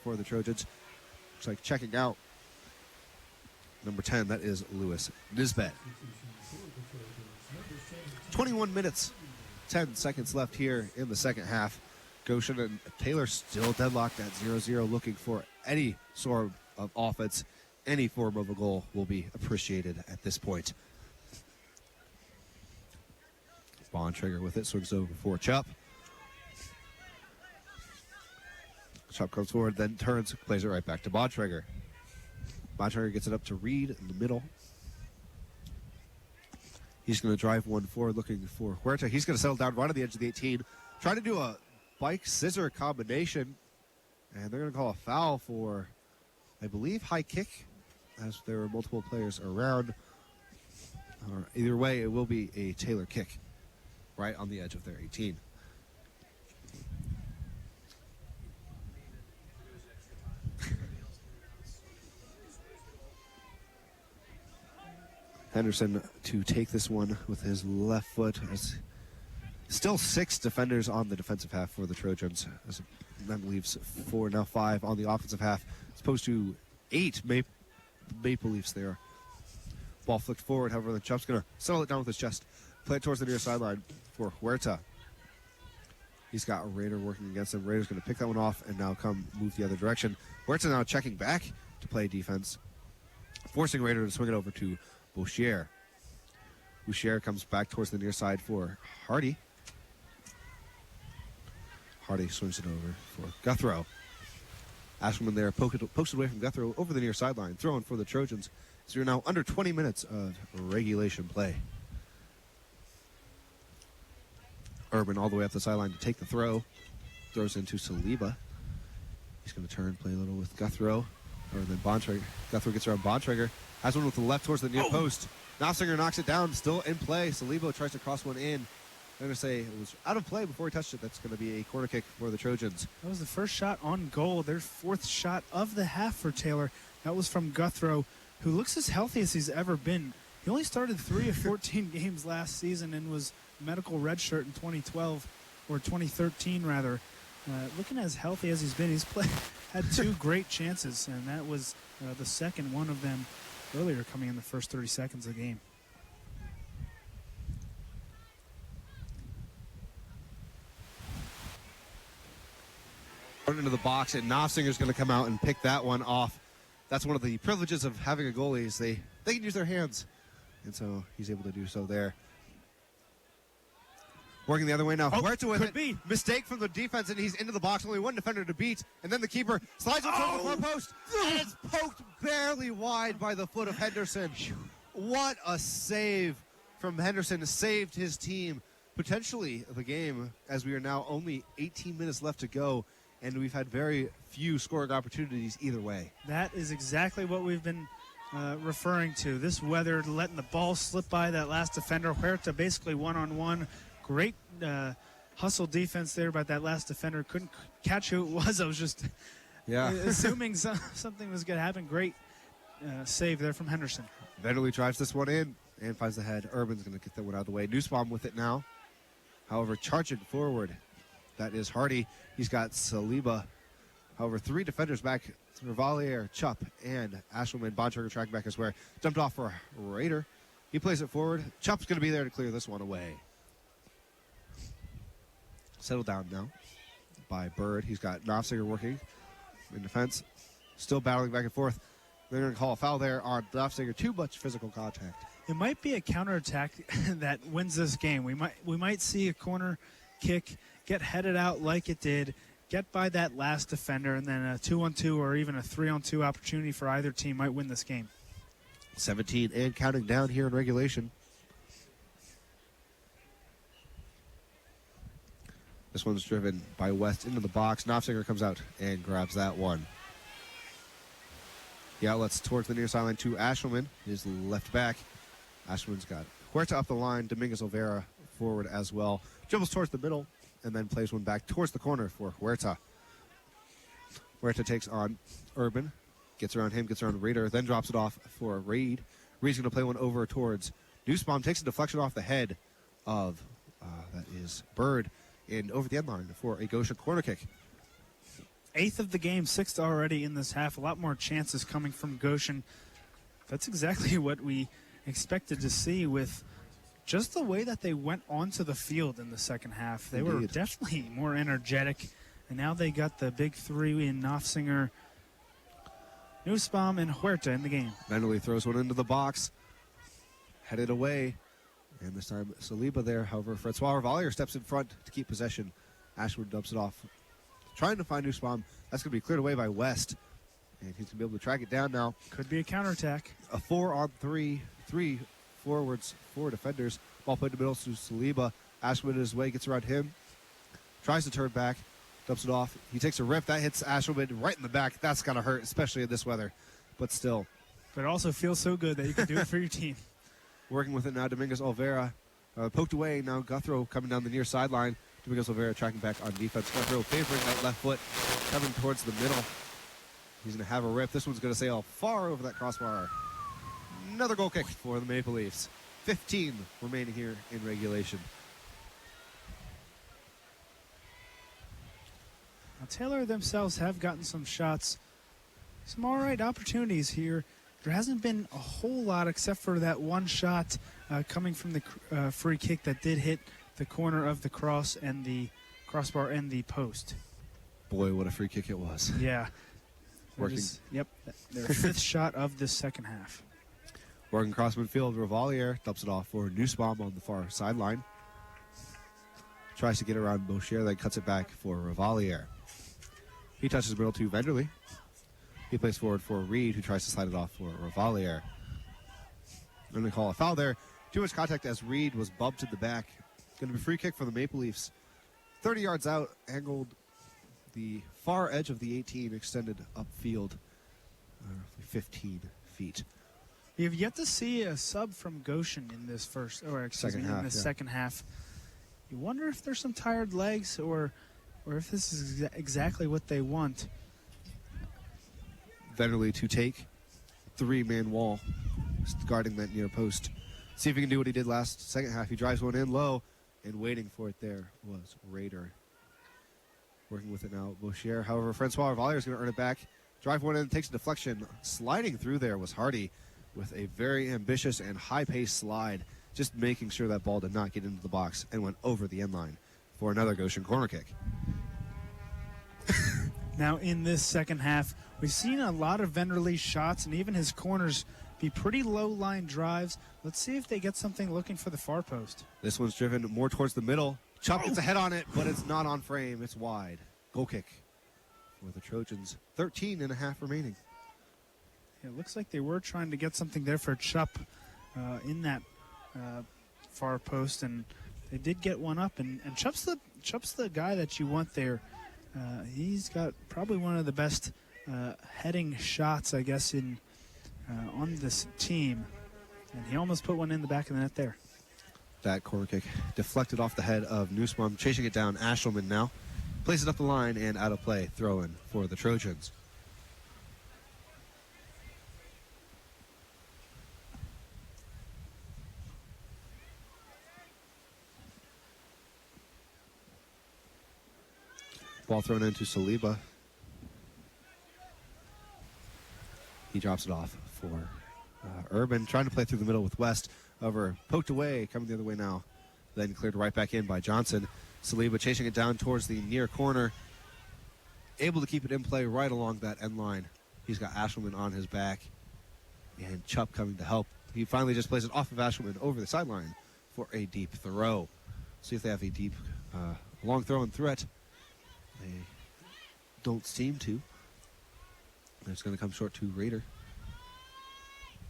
for the Trojans. Looks like checking out. Number 10, that is Lewis Nisbet. 21 minutes, 10 seconds left here in the second half. Goshen and Taylor still deadlocked at 0-0, looking for any sort of offense. Any form of a goal will be appreciated at this point. Bontrager with it, swings over for Chupp. Chupp comes forward, then turns, plays it right back to Bontrager. Bontrager gets it up to Reed in the middle. He's going to drive one forward, looking for Huerta. He's going to settle down right on the edge of the 18, trying to do a bike-scissor combination, and they're going to call a foul for, I believe, high kick, as there are multiple players around. Or either way, it will be a Taylor kick right on the edge of their 18. Henderson to take this one with his left foot. As still 6 defenders on the defensive half for the Trojans. As that leaves 4, now 5 on the offensive half, as opposed to 8 Maple Leafs there. Ball flicked forward, however, the Chupp's going to settle it down with his chest. Play it towards the near sideline for Huerta. He's got a Raider working against him. Raider's going to pick that one off and now come move the other direction. Huerta now checking back to play defense, forcing Raider to swing it over to Bouchier. Bouchier comes back towards the near side for Hardy. Hardy swings it over for Guthrow. Ashelman there posted away from Guthrow over the near sideline, throwing for the Trojans. So you're now under 20 minutes of regulation play. Urban all the way up the sideline to take the throw. Throws into Saliba. He's going to turn, play a little with Guthrow. Or then Bontrager. Guthrow gets around Bontrager. Has one with the left towards the near post. Knopfsinger knocks it down, still in play. Saliba tries to cross one in. I'm going to say it was out of play before he touched it. That's going to be a corner kick for the Trojans. That was the first shot on goal, their 4th shot of the half for Taylor. That was from Guthrow, who looks as healthy as he's ever been. He only started 3 of 14 games last season and was medical redshirt in 2012, or 2013 rather. Looking as healthy as he's been, he's had 2 great chances, and that was the second one of them earlier, coming in the first 30 seconds of the game. Into the box, and Knopfsinger's going to come out and pick that one off. That's one of the privileges of having a goalie, is they can use their hands, and so he's able to do so there. Working the other way now. Oh, Huerta with could it. be. Mistake from the defense, and he's into the box. Only one defender to beat. And then the keeper slides it toward the far post. And it's poked barely wide by the foot of Henderson. What a save from Henderson. Saved his team. Potentially the game, as we are now only 18 minutes left to go. And we've had very few scoring opportunities either way. That is exactly what we've been referring to. This weather, letting the ball slip by that last defender. Huerta basically one-on-one. Great hustle defense there by that last defender. Couldn't catch who it was. I was just assuming something was going to happen. Great save there from Henderson. Venderly drives this one in and finds the head. Urban's going to get that one out of the way. Nussbaum with it now. However, charging forward, that is Hardy. He's got Saliba. However, 3 defenders back. Revalier, Chupp, and Ashelman. Bontrager tracking back elsewhere. Dumped off for Raider. He plays it forward. Chupp's going to be there to clear this one away. Settled down now by Bird. He's got Nofsinger working in defense. Still battling back and forth. They're going to call a foul there on Nofsinger. Too much physical contact. It might be a counterattack that wins this game. We might see a corner kick get headed out like it did, get by that last defender, and then a 2-on-2 or even a 3-on-2 opportunity for either team might win this game. 17 and counting down here in regulation. This one's driven by West into the box. Nofsinger comes out and grabs that one. The outlets towards the near sideline to Ashelman, his left back. Ashelman's got Huerta up the line. Dominguez Olvera forward as well. Dribbles towards the middle and then plays one back towards the corner for Huerta. Huerta takes on Urban. Gets around him, gets around Raider, then drops it off for Reed. Reed's going to play one over towards Nussbaum. Takes a deflection off the head of, that is Bird. And over the end line for a Goshen corner kick. 8th of the game, 6th already in this half. A lot more chances coming from Goshen. That's exactly what we expected to see with just the way that they went onto the field in the second half. They were definitely more energetic. And now they got the big 3 in Nofsinger, Nussbaum, and Huerta in the game. Vanderlei throws one into the box. Headed away. And this time, Saliba there. However, Francois Revalier steps in front to keep possession. Ashwood dumps it off. Trying to find Nussbaum. That's going to be cleared away by West. And he's going to be able to track it down now. Could be a counterattack. A 4-on-3. 3 forwards, 4 defenders. Ball played in the middle to Saliba. Ashwood in his way, gets around him. Tries to turn back. Dumps it off. He takes a rip. That hits Ashwood right in the back. That's got to hurt, especially in this weather. But still. But it also feels so good that you can do it for your team. Working with it now, Dominguez Olvera. Poked away, now Guthrow coming down the near sideline. Dominguez Olvera tracking back on defense. Guthrow favoring that left foot, coming towards the middle. He's going to have a rip. This one's going to sail far over that crossbar. Another goal kick for the Maple Leafs. 15 remaining here in regulation. Now, Taylor themselves have gotten some shots. Some all right opportunities here. There hasn't been a whole lot except for that one shot coming from the free kick that did hit the corner of the cross and the crossbar and the post. Boy, what a free kick it was. Yeah. Working. Yep. Their 5th shot of this second half. Working across midfield, Revalier dumps it off for Nussbaum on the far sideline. Tries to get around Boucher, then cuts it back for Revalier. He touches middle to Venderley. He plays forward for Reed, who tries to slide it off for Revalier. Going to call a foul there. Too much contact as Reed was bumped in the back. Going to be free kick for the Maple Leafs. 30 yards out, angled the far edge of the 18, extended upfield, 15 feet. We have yet to see a sub from Goshen in this second half. You wonder if there's some tired legs or if this is exactly what they want. Venderley to take 3-man wall, guarding that near post. See if he can do what he did second half. He drives one in low, and waiting for it there was Raider. Working with it now, Boucher. However, Francois Revalier is going to earn it back. Drive one in, takes a deflection. Sliding through there was Hardy with a very ambitious and high-paced slide, just making sure that ball did not get into the box and went over the end line for another Goshen corner kick. Now in this second half, we've seen a lot of Venderley's shots and even his corners be pretty low-line drives. Let's see if they get something looking for the far post. This one's driven more towards the middle Chop gets a head on it, but it's not on frame. It's wide. Goal kick for the Trojans. 13.5 remaining. It looks like they were trying to get something there for Chup in that far post, and they did get one up. And Chup's the guy that you want there. He's got probably one of the best heading shots, I guess, in on this team. And he almost put one in the back of the net there. That corner kick deflected off the head of Nussbaum. Chasing it down, Ashelman now. Plays it up the line and out of play. Throw in for the Trojans. Ball thrown into Saliba. He drops it off for Urban, trying to play through the middle with West. However, poked away, coming the other way now. Then cleared right back in by Johnson. Saliba chasing it down towards the near corner. Able to keep it in play right along that end line. He's got Ashelman on his back. And Chup coming to help. He finally just plays it off of Ashelman over the sideline for a deep throw. See if they have a deep, long throw and threat. They don't seem to. It's going to come short to Raider.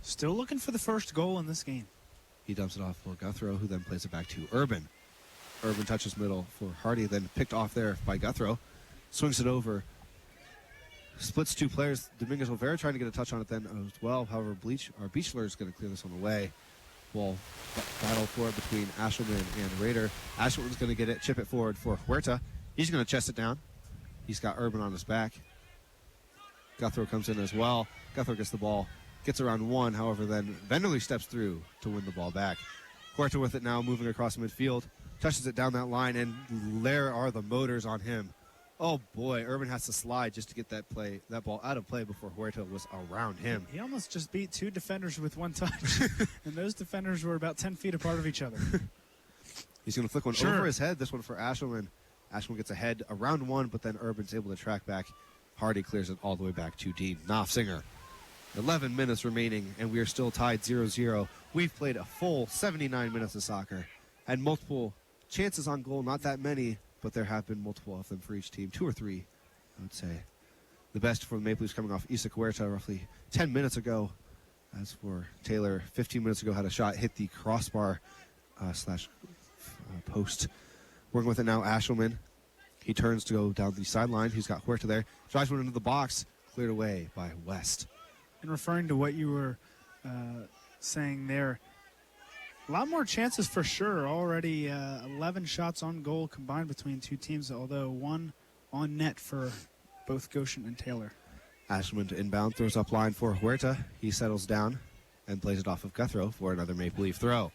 Still looking for the first goal in this game. He dumps it off for Guthrow, who then plays it back to Urban. Urban touches middle for Hardy, then picked off there by Guthrow. Swings it over. Splits two players. Dominguez Olvera trying to get a touch on it then as well. However, Beechler is going to clear this one away. Ball battle for it between Ashelman and Raider. Ashelman's going to get it, chip it forward for Huerta. He's going to chest it down. He's got Urban on his back. Guthrow comes in as well. Guthrow gets the ball. Gets around one, however, then Venderly steps through to win the ball back. Huerta with it now, moving across midfield. Touches it down that line, and there are the motors on him. Oh, boy, Urban has to slide just to get that ball out of play before Huerta was around him. He almost just beat two defenders with one touch, and those defenders were about 10 feet apart of each other. He's going to flick one over his head, this one for Ashelman. Ashelman gets ahead around one, but then Urban's able to track back. Hardy clears it all the way back to Dean Knopfsinger. 11 minutes remaining, and we are still tied 0-0. We've played a full 79 minutes of soccer. Had multiple chances on goal, not that many, but there have been multiple of them for each team. 2 or 3, I would say. The best for the Maple Leafs coming off Isak Huerta roughly 10 minutes ago. As for Taylor, 15 minutes ago had a shot, hit the crossbar slash post. Working with it now, Ashelman. He turns to go down the sideline. He's got Huerta there. Drives one into the box. Cleared away by West. And referring to what you were saying there, a lot more chances for sure. Already 11 shots on goal combined between two teams, although one on net for both Goshen and Taylor. Ashelman to inbound, throws up line for Huerta. He settles down and plays it off of Guthrow for another Maple Leaf throw.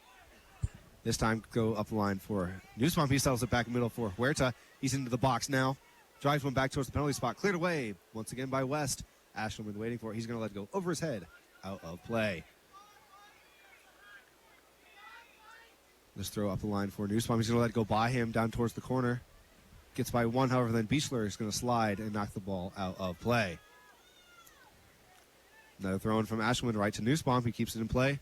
This time go up the line for Nussbaum. He settles it back middle for Huerta. He's into the box now. Drives one back towards the penalty spot. Cleared away once again by West. Ashelman waiting for it. He's going to let it go over his head. Out of play. Let's throw up the line for Nussbaum. He's going to let it go by him down towards the corner. Gets by one, however, then Beechler is going to slide and knock the ball out of play. Another throw in from Ashelman right to Nussbaum. He keeps it in play.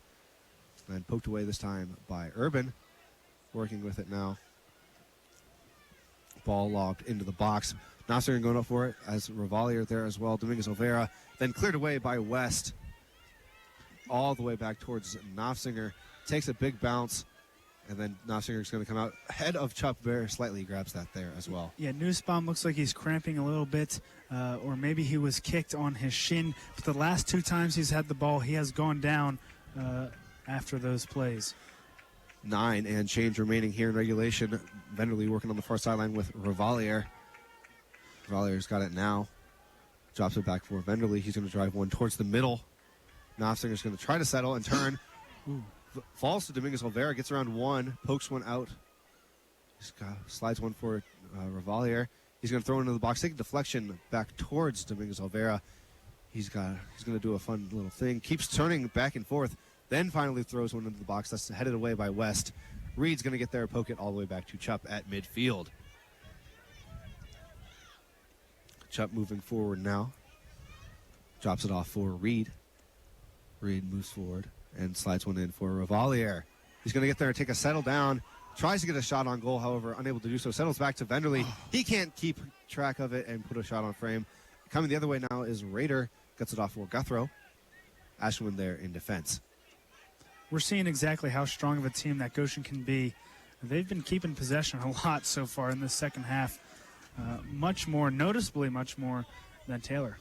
And poked away this time by Urban. Working with it now. Ball lobbed into the box. Knopfsinger going up for it as Revalier there as well. Dominguez Olvera. Then cleared away by West. All the way back towards Knopfsinger. Takes a big bounce. And then Knopfsinger is going to come out ahead of Chup. Very slightly grabs that there as well. Yeah, Nussbaum looks like he's cramping a little bit. Or maybe he was kicked on his shin. But the last two times he's had the ball, he has gone down after those plays. 9 and change remaining here in regulation. Venderly working on the far sideline with Revalier. Revalier's got it now. Drops it back for Venderly. He's going to drive one towards the middle. Knopfsinger's going to try to settle and turn. Falls to Dominguez Olvera. Gets around one. Pokes one out. Slides one for Revalier. He's going to throw it into the box. Take a deflection back towards Dominguez Olvera. He's going to do a fun little thing. Keeps turning back and forth. Then finally throws one into the box. That's headed away by West. Reed's going to get there, poke it all the way back to Chup at midfield. Chup moving forward now. Drops it off for Reed. Reed moves forward and slides one in for Revalier. He's going to get there and take a settle down. Tries to get a shot on goal, however, unable to do so. Settles back to Venderly. He can't keep track of it and put a shot on frame. Coming the other way now is Raider. Gets it off for Guthrow. Ashwin there in defense. We're seeing exactly how strong of a team that Goshen can be. They've been keeping possession a lot so far in this second half. Much more, noticeably much more than Taylor.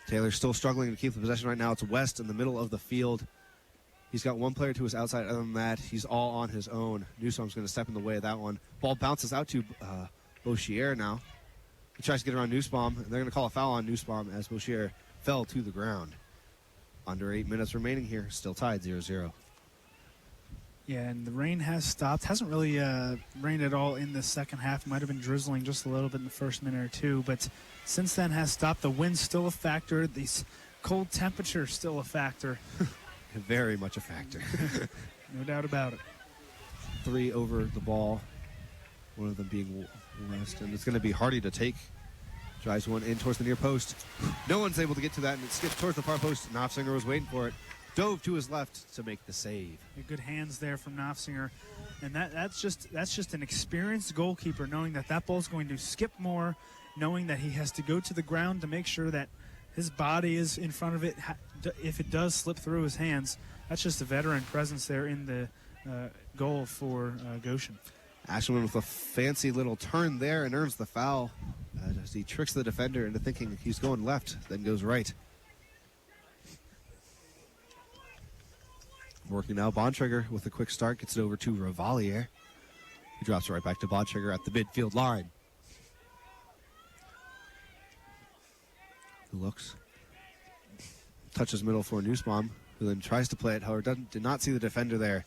Taylor's still struggling to keep the possession right now. It's West in the middle of the field. He's got one player to his outside. Other than that, he's all on his own. Newsom's going to step in the way of that one. Ball bounces out to Bouchier now. He tries to get around Nussbaum, and they're going to call a foul on Nussbaum as Bouchier fell to the ground. Under 8 minutes remaining here, still tied 0-0. Yeah, and the rain has stopped. Hasn't really rained at all in the second half. Might have been drizzling just a little bit in the first minute or two, but since then has stopped. The wind's still a factor. These cold temperatures still a factor. Very much a factor. No doubt about it. 3 over the ball, one of them being West, and it's going to be Hardy to take. Drives one in towards the near post. No one's able to get to that, and it skips towards the far post. Knopfsinger was waiting for it. Dove to his left to make the save. Good hands there from Knopfsinger, and that's just an experienced goalkeeper, knowing that ball's going to skip more, knowing that he has to go to the ground to make sure that his body is in front of it. If it does slip through his hands, that's just a veteran presence there in the goal for Goshen. Ashwin with a fancy little turn there and earns the foul as he tricks the defender into thinking he's going left, then goes right. Working now, Bontrager with a quick start, gets it over to Revalier. He drops it right back to Bontrager at the midfield line. Who looks, touches middle for Nussbaum, who then tries to play it, however, did not see the defender there.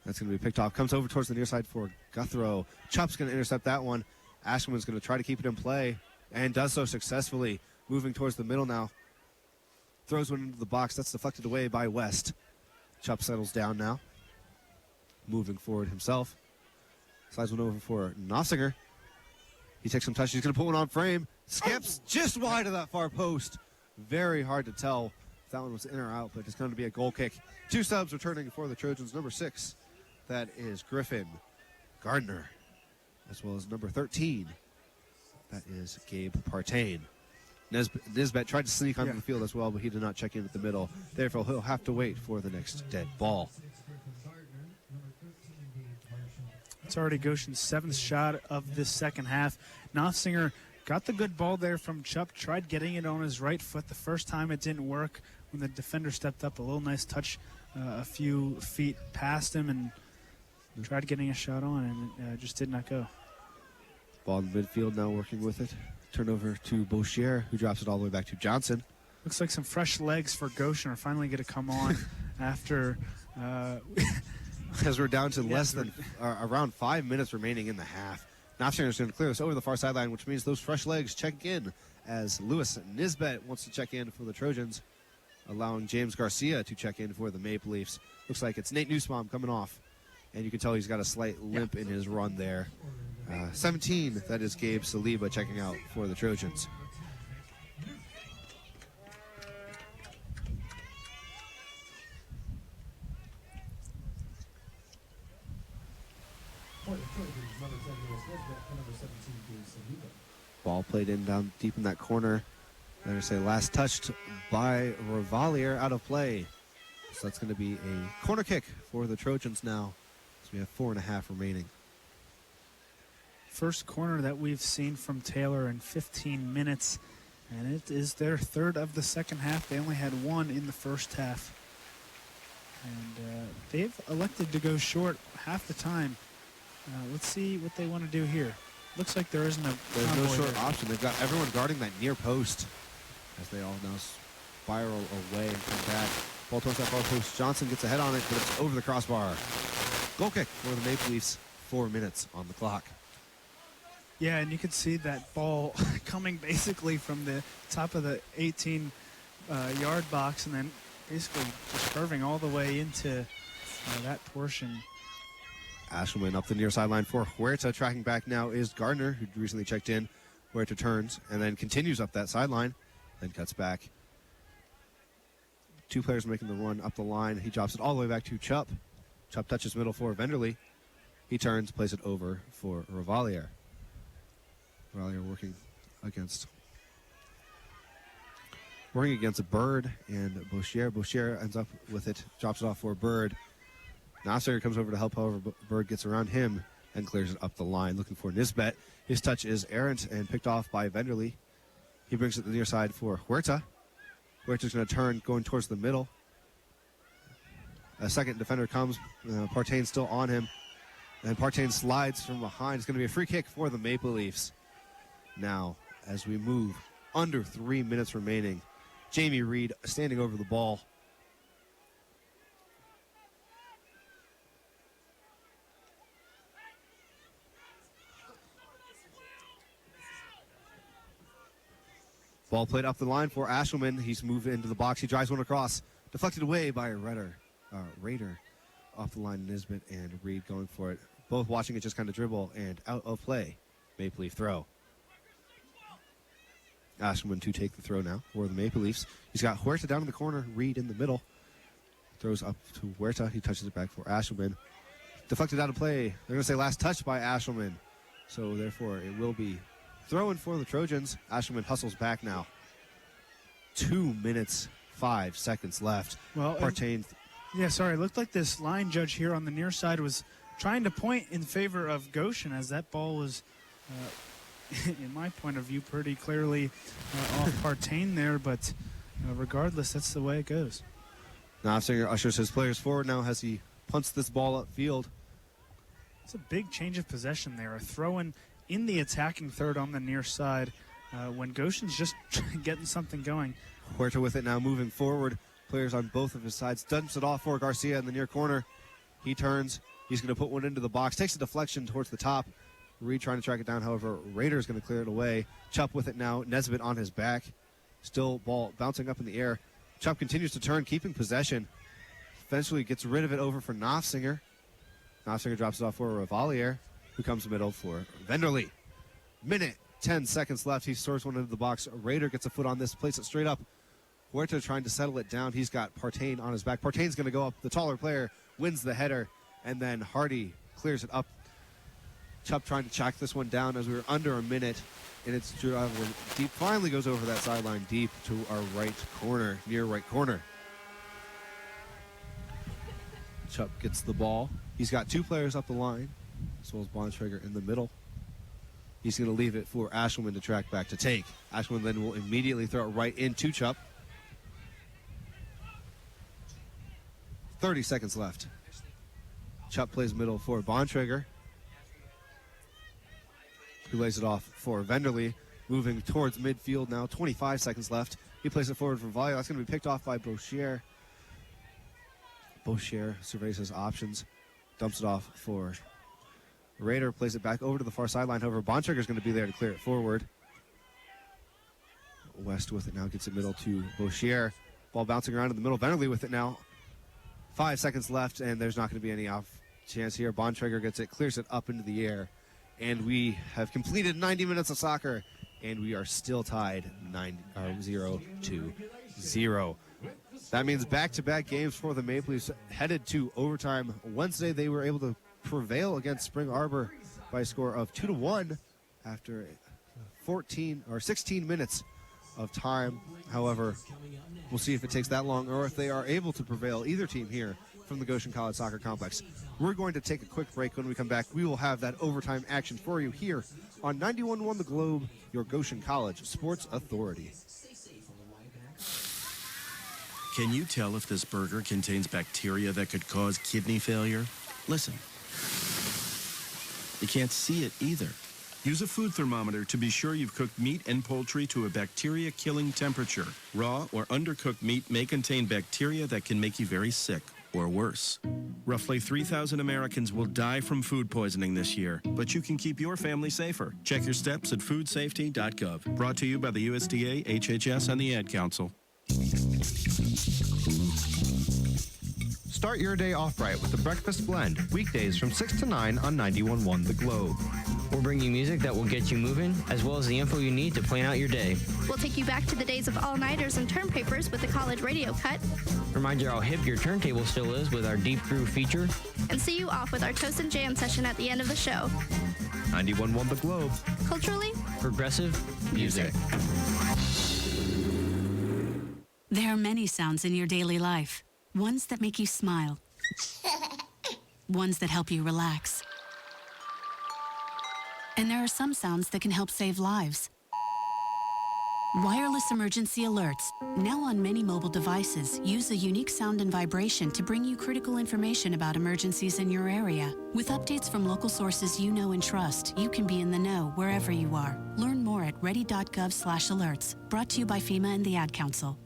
That's going to be picked off. Comes over towards the near side for Guthrow. Chup's going to intercept that one. Ashman's going to try to keep it in play and does so successfully. Moving towards the middle now. Throws one into the box. That's deflected away by West. Chup settles down now. Moving forward himself. Slides one over for Nossinger. He takes some touch. He's going to put one on frame. Skips just wide of that far post. Very hard to tell if that one was in or out, but it's going to be a goal kick. 2 subs returning for the Trojans. Number 6, that is Griffin Gardner, as well as number 13, that is Gabe Partain. Nisbet tried to sneak onto the field as well, but he did not check in at the middle. Therefore, he'll have to wait for the next dead ball. It's already Goshen's 7th shot of this second half. Nossinger got the good ball there from Chup, tried getting it on his right foot. The first time it didn't work when the defender stepped up. A little nice touch a few feet past him and tried getting a shot on, and it just did not go. Ball in the midfield now, working with it. Turnover to Bouchier, who drops it all the way back to Johnson. Looks like some fresh legs for Goshen are finally going to come on after... Because we're down to less than around 5 minutes remaining in the half. Knopfsinger is going to clear this over the far sideline, which means those fresh legs check in as Lewis Nisbet wants to check in for the Trojans, allowing James Garcia to check in for the Maple Leafs. Looks like it's Nate Nussbaum coming off, and you can tell he's got a slight limp in his run there. 17, that is Gabe Saliba checking out for the Trojans. Ball played in down deep in that corner. They're say last touched by Revalier, out of play. So that's going to be a corner kick for the Trojans now. So we have 4.5 remaining. First corner that we've seen from Taylor in 15 minutes, and it is their 3rd of the second half. They only had 1 in the first half, and they've elected to go short half the time. Let's see what they want to do here. Looks like there's no short option. They've got everyone guarding that near post as they all now spiral away and come back. Ball towards that far post. Johnson gets a head on it, but it's over the crossbar. Goal kick for the Maple Leafs. 4 minutes on the clock. Yeah, and you could see that ball coming basically from the top of the 18-yard box and then basically just curving all the way into that portion. Ashwin up the near sideline for Huerta. Tracking back now is Gardner, who recently checked in. Huerta turns and then continues up that sideline, then cuts back. 2 players making the run up the line. He drops it all the way back to Chup. Chup touches middle for Venderly. He turns, plays it over for Revalier. Revalier working against a Bird and Bouchier. Bouchier ends up with it, drops it off for Bird. Nasser comes over to help, however, Bird gets around him and clears it up the line, looking for Nisbet. His touch is errant and picked off by Venderly. He brings it to the near side for Huerta. Huerta's going to turn, going towards the middle. A second defender comes. Partain still on him. And Partain slides from behind. It's going to be a free kick for the Maple Leafs. Now, as we move, under 3 minutes remaining, Jamie Reed standing over the ball. Ball played up the line for Ashelman. He's moved into the box. He drives one across. Deflected away by a Raider. Off the line, Nisbet and Reed going for it. Both watching it just kind of dribble and out of play. Maple Leaf throw. Ashelman to take the throw now for the Maple Leafs. He's got Huerta down in the corner. Reed in the middle. Throws up to Huerta. He touches it back for Ashelman. Deflected out of play. They're going to say last touch by Ashelman. So therefore it will be throw-in for the Trojans. Ashelman hustles back now. 2 minutes, 5 seconds left. Well, Partain. It looked like this line judge here on the near side was trying to point in favor of Goshen as that ball was, in my point of view, pretty clearly off Partain there. But regardless, that's the way it goes. Knopfsinger ushers his players forward now as he punts this ball upfield. It's a big change of possession there. A throw-in in the attacking third on the near side when Goshen's just getting something going. Huerta with it now moving forward. Players on both of his sides. Dumps it off for Garcia in the near corner. He turns. He's going to put one into the box. Takes a deflection towards the top. Reed trying to track it down. However, Raider's going to clear it away. Chupp with it now. Nesbitt on his back. Still ball bouncing up in the air. Chupp continues to turn, keeping possession. Eventually gets rid of it over for Knopfsinger. Knopfsinger drops it off for Revalier, who comes middle for Venderly. Minute, 10 seconds left. He stores one into the box. Raider gets a foot on this, plays it straight up. Huerta trying to settle it down. He's got Partain on his back. Partain's going to go up. The taller player wins the header, and then Hardy clears it up. Chupp trying to track this one down as we were under a minute, and it's deep. Finally goes over that sideline deep to our right corner, near right corner. Chupp gets the ball. He's got two players up the line, as well as Bontrager in the middle. He's going to leave it for Ashelman to track back to take. Ashelman then will immediately throw it right into Chupp. 30 seconds left. Chupp plays middle for Bontrager, who lays it off for Venderly, moving towards midfield now. 25 seconds left. He plays it forward for Valle. That's going to be picked off by Bouchier. Bouchier surveys his options, dumps it off for Raider, plays it back over to the far sideline. However, Bontrager is going to be there to clear it forward. West with it now, gets it middle to Bouchier. Ball bouncing around in the middle. Venderly with it now. 5 seconds left, and there's not going to be any off chance here. Bontrager gets it, clears it up into the air, and we have completed 90 minutes of soccer, and we are still tied 0-0. That means back-to-back games for the Maple Leafs headed to overtime. Wednesday, they were able to prevail against Spring Arbor by a score of 2-1 after 16 minutes of time. However, we'll see if it takes that long or if they are able to prevail, either team here from the Goshen College Soccer Complex. We're going to take a quick break. When we come back, we will have that overtime action for you here on 91.1 The Globe, your Goshen College Sports Authority. Can you tell if this burger contains bacteria that could cause kidney failure? Listen. You can't see it either. Use a food thermometer to be sure you've cooked meat and poultry to a bacteria-killing temperature. Raw or undercooked meat may contain bacteria that can make you very sick, or worse. Roughly 3,000 Americans will die from food poisoning this year, but you can keep your family safer. Check your steps at foodsafety.gov. Brought to you by the USDA, HHS, and the Ad Council. Start your day off right with the Breakfast Blend, weekdays from 6 to 9 on 91.1 The Globe. We'll bring you music that will get you moving, as well as the info you need to plan out your day. We'll take you back to the days of all-nighters and turn papers with a college radio cut, Remind you how hip your turntable still is with our Deep Groove feature. and see you off with our Toast and Jam session at the end of the show. 91.1 The Globe. Culturally Progressive music. There are many sounds in your daily life. Ones that make you smile. Ones that help you relax. And there are some sounds that can help save lives. Wireless emergency alerts, now on many mobile devices, use a unique sound and vibration to bring you critical information about emergencies in your area. With updates from local sources you know and trust, you can be in the know wherever you are. Learn more at ready.gov/alerts. Brought to you by FEMA and the Ad Council.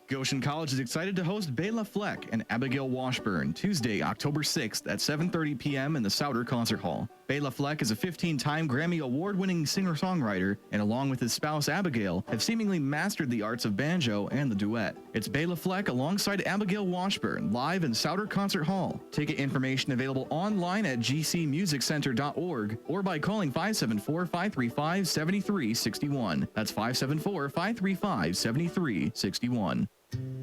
Goshen College is excited to host Bela Fleck and Abigail Washburn Tuesday, October 6th at 7:30 p.m. in the Souter Concert Hall. Bela Fleck is a 15-time Grammy Award-winning singer-songwriter, and along with his spouse Abigail, have seemingly mastered the arts of banjo and the duet. It's Bela Fleck alongside Abigail Washburn live in Souter Concert Hall. Ticket information available online at gcmusiccenter.org or by calling 574-535-7361. That's 574-535-7361.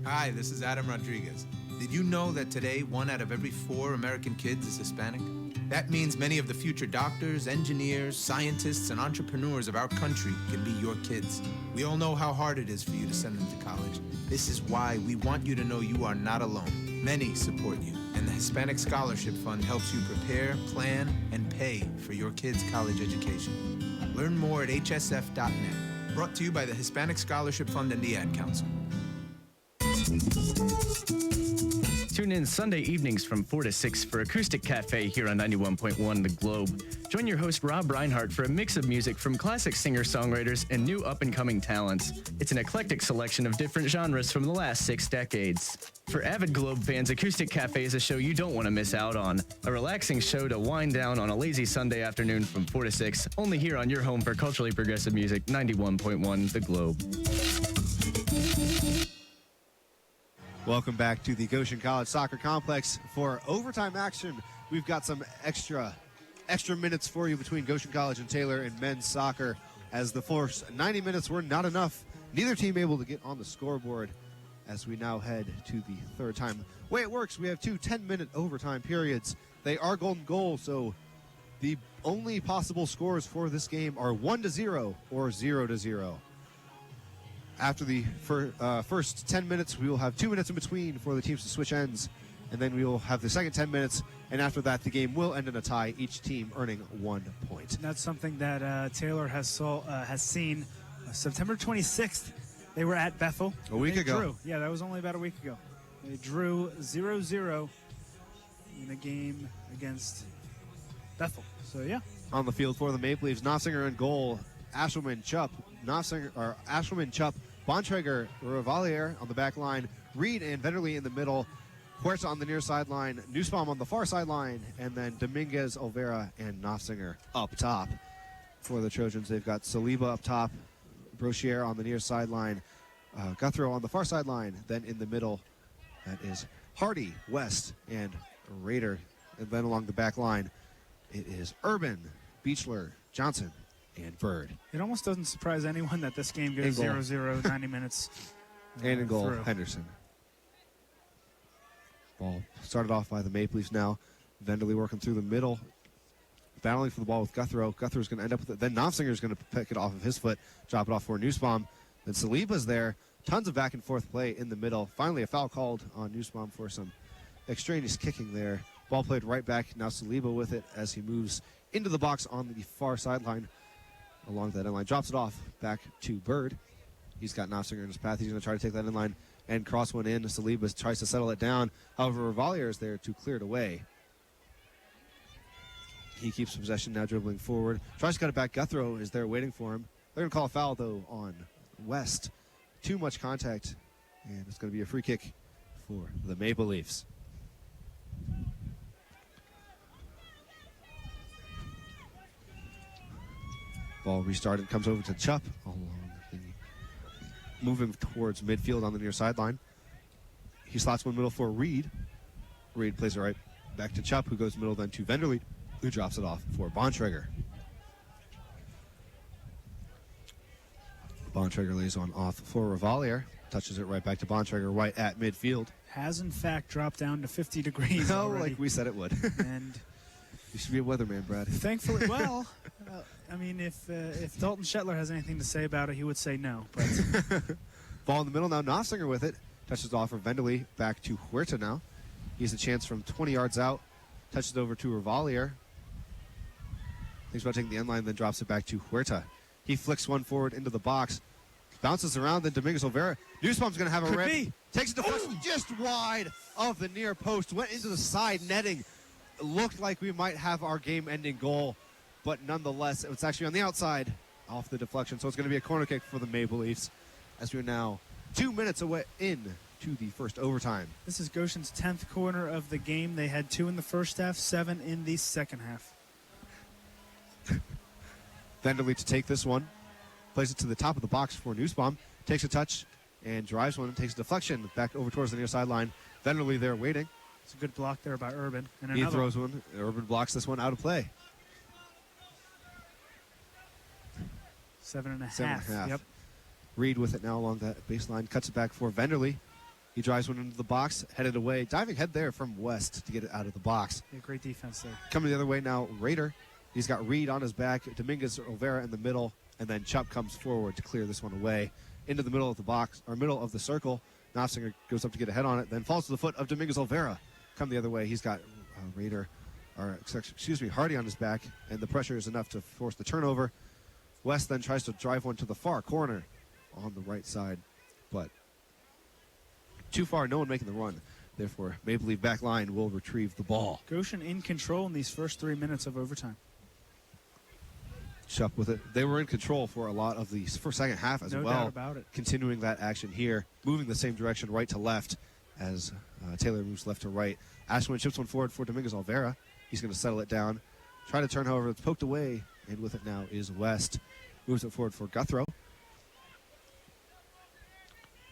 Hi, this is Adam Rodriguez. Did you know that today 1 out of every 4 American kids is Hispanic? That means many of the future doctors, engineers, scientists, and entrepreneurs of our country can be your kids. We all know how hard it is for you to send them to college. This is why we want you to know you are not alone. Many support you, and the Hispanic Scholarship Fund helps you prepare, plan, and pay for your kids' college education. Learn more at hsf.net. Brought to you by the Hispanic Scholarship Fund and the Ad Council. Tune in Sunday evenings from 4 to 6 for Acoustic Cafe here on 91.1 The Globe. Join your host Rob Reinhardt for a mix of music from classic singer-songwriters and new up-and-coming talents. It's an eclectic selection of different genres from the last 6 decades. For avid Globe fans, Acoustic Cafe is a show you don't want to miss out on. A relaxing show to wind down on a lazy Sunday afternoon from 4 to 6, only here on your home for culturally progressive music, 91.1 The Globe. Welcome back to the Goshen College Soccer Complex for overtime action. We've got some extra minutes for you between Goshen College and Taylor in men's soccer, as the first 90 minutes were not enough. Neither team able to get on the scoreboard as we now head to the third time. The way it works, we have 2 10-minute overtime periods. They are golden goals, so the only possible scores for this game are 1-0 or 0-0. After the first 10 minutes, we will have 2 minutes in between for the teams to switch ends, and then we will have the second 10 minutes, and after that, the game will end in a tie, each team earning 1 point. And that's something that Taylor has seen. September 26th, they were at Bethel. A week ago. Drew. Yeah, that was only about a week ago. They drew 0-0 in a game against Bethel. So, yeah. On the field for the Maple Leafs, Nofsinger in goal, Ashelman, Chupp, Bontrager, Revalier on the back line, Reed and Vetterly in the middle, Huerta on the near sideline, Nussbaum on the far sideline, and then Dominguez, Olvera, and Nofsinger up top. For the Trojans, they've got Saliba up top, Brochier on the near sideline, Guthrow on the far sideline, then in the middle, that is Hardy, West, and Rader. And then along the back line, it is Urban, Beechler, Johnson, and Bird. It almost doesn't surprise anyone that this game goes 0-0, 90 minutes. And in goal, through. Henderson. Ball started off by the Maple Leafs now. Venderly working through the middle, battling for the ball with Guthrow. Guthrow's going to end up with it. Then Nofsinger's going to pick it off of his foot, drop it off for Nussbaum. Then Saliba's there. Tons of back and forth play in the middle. Finally, a foul called on Nussbaum for some extraneous kicking there. Ball played right back. Now Saliba with it as he moves into the box on the far sideline. Along that end line, drops it off back to Bird. He's got Nofsinger in his path. He's going to try to take that in line and cross one in. Saliba tries to settle it down. However, Revalier is there to clear it away. He keeps possession now, dribbling forward. Tries to cut it back. Guthrow is there waiting for him. They're going to call a foul, though, on West. Too much contact, and it's going to be a free kick for the Maple Leafs. Ball restarted, comes over to Chupp, moving towards midfield on the near sideline. He slots one middle for Reed. Reed plays it right back to Chupp, who goes middle then to Venderly, who drops it off for Bontrager. Bontrager lays on off for Revalier. touches it right back to Bontrager right at midfield. Has, in fact, dropped down to 50 degrees No, already. like we said it would. And you should be a weatherman, Brad. thankfully, well, I mean, if Dalton Shetler has anything to say about it, he would say no. But Ball in the middle now. Nofsinger with it. Touches off for Venderly. Back to Huerta now. He has a chance from 20 yards out. Touches it over to Revalier. Thinks about taking the end line, then drops it back to Huerta. He flicks one forward into the box. Bounces around, then Dominguez Olvera. Nussbaum's going to have a Could rip. be. Takes a deflection just wide of the near post. Went into the side netting. It looked like we might have our game-ending goal. But nonetheless, it's actually on the outside off the deflection. So it's going to be a corner kick for the Maple Leafs as we're now 2 minutes away in to the first overtime. this is Goshen's 10th corner of the game. They had 2 in the first half, 7 in the second half. Venderly to take this one. Plays it to the top of the box for Nussbaum. Takes a touch and drives one. Takes a deflection back over towards the near sideline. Venderly there waiting. It's a good block there by Urban. And He another throws one. Urban blocks this one out of play. 7.5. 7.5. Yep. Reed with it now along that baseline. Cuts it back for Venderly. He drives one into the box, headed away. Diving head there from West to get it out of the box. Yeah, great defense there. Coming the other way now, Raider. He's got Reed on his back, Dominguez Olvera in the middle, and then Chupp comes forward to clear this one away. Into the middle of the box, or middle of the circle. Nofsinger goes up to get a head on it, then falls to the foot of Dominguez Olvera. Come the other way, he's got Hardy on his back, and the pressure is enough to force the turnover. West then tries to drive one to the far corner on the right side, but too far, no one making the run. Therefore, Maple Leaf back line will retrieve the ball. Goshen in control in these first 3 minutes of overtime. Chupp with it. They were in control for a lot of the second half as No well. doubt about it. Continuing that action here, moving the same direction right to left as Taylor moves left to right. Ashwin chips one forward for Dominguez Olvera. He's going to settle it down. Try to turn, however, it's poked away, and with it now is West. Moves it forward for Guthrow.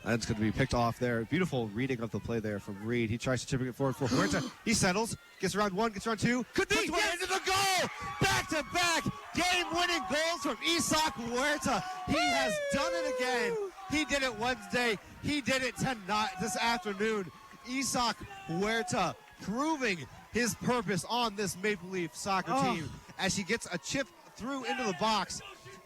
That's going to be picked off there. Beautiful reading of the play there from Reed. He tries to chip it forward for Huerta. He settles. Gets around one, gets around two. Could be, puts one yes! into the goal! Back-to-back game-winning goals from Isak Huerta. He has done it again. He did it Wednesday. He did it tonight, this afternoon. Isak Huerta proving his purpose on this Maple Leaf soccer team as he gets a chip through into the box.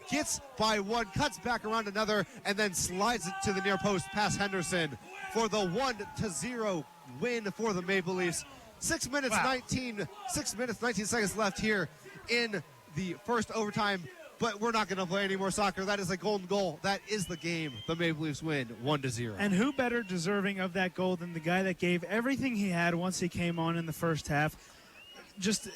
Gets by one, cuts back around another, and then slides it to the near post past Henderson for the 1-0 win for the Maple Leafs. 6 minutes 19 seconds left here in the first overtime, but we're not going to play any more soccer. That is a golden goal. That is the game. The Maple Leafs win 1-0. And who better deserving of that goal than the guy that gave everything he had once he came on in the first half, just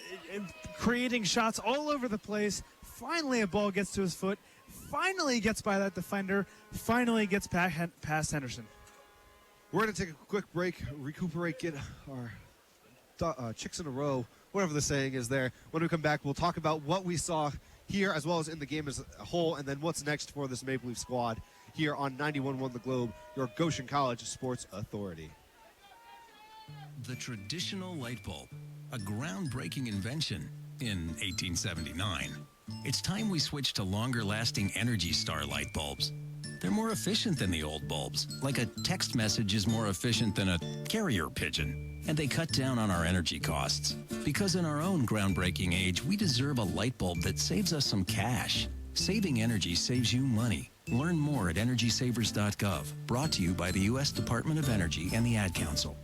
creating shots all over the place. Finally, a ball gets to his foot. Finally gets by that defender. Finally gets past Henderson. We're going to take a quick break, recuperate, get our chicks in a row, whatever the saying is there. When we come back, we'll talk about what we saw here as well as in the game as a whole, and then what's next for this Maple Leaf squad here on 91.1 The Globe, your Goshen College Sports Authority. The traditional light bulb, a groundbreaking invention in 1879. It's time we switch to longer-lasting Energy Star light bulbs. They're more efficient than the old bulbs, like a text message is more efficient than a carrier pigeon. And they cut down on our energy costs. Because in our own groundbreaking age, we deserve a light bulb that saves us some cash. Saving energy saves you money. Learn more at EnergySavers.gov. Brought to you by the U.S. Department of Energy and the Ad Council.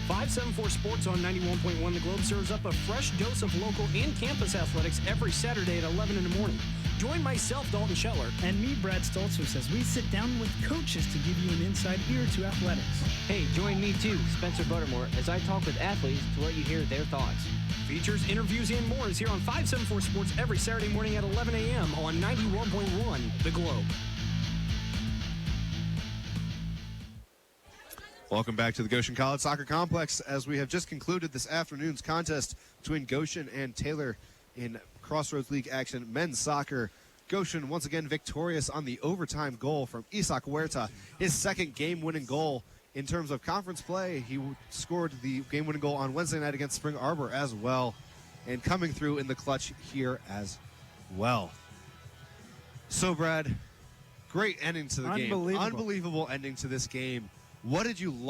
574 Sports on 91.1 The Globe serves up a fresh dose of local and campus athletics every Saturday at 11 in the morning. Join myself, Dalton Shetler. And me, Brad Stoltz, as we sit down with coaches to give you an inside ear to athletics. Hey, join me too, Spencer Buttermore, as I talk with athletes to let you hear their thoughts. Features, interviews, and more is here on 574 Sports every Saturday morning at 11 a.m. on 91.1 The Globe. Welcome back to the Goshen College Soccer Complex as we have just concluded this afternoon's contest between Goshen and Taylor in Crossroads League action men's soccer. Goshen once again victorious on the overtime goal from Isak Huerta, his second game-winning goal in terms of conference play. He scored the game-winning goal on Wednesday night against Spring Arbor as well, and coming through in the clutch here as well. So, Brad, Great ending to the game. Unbelievable. Unbelievable ending to this game. What did you love?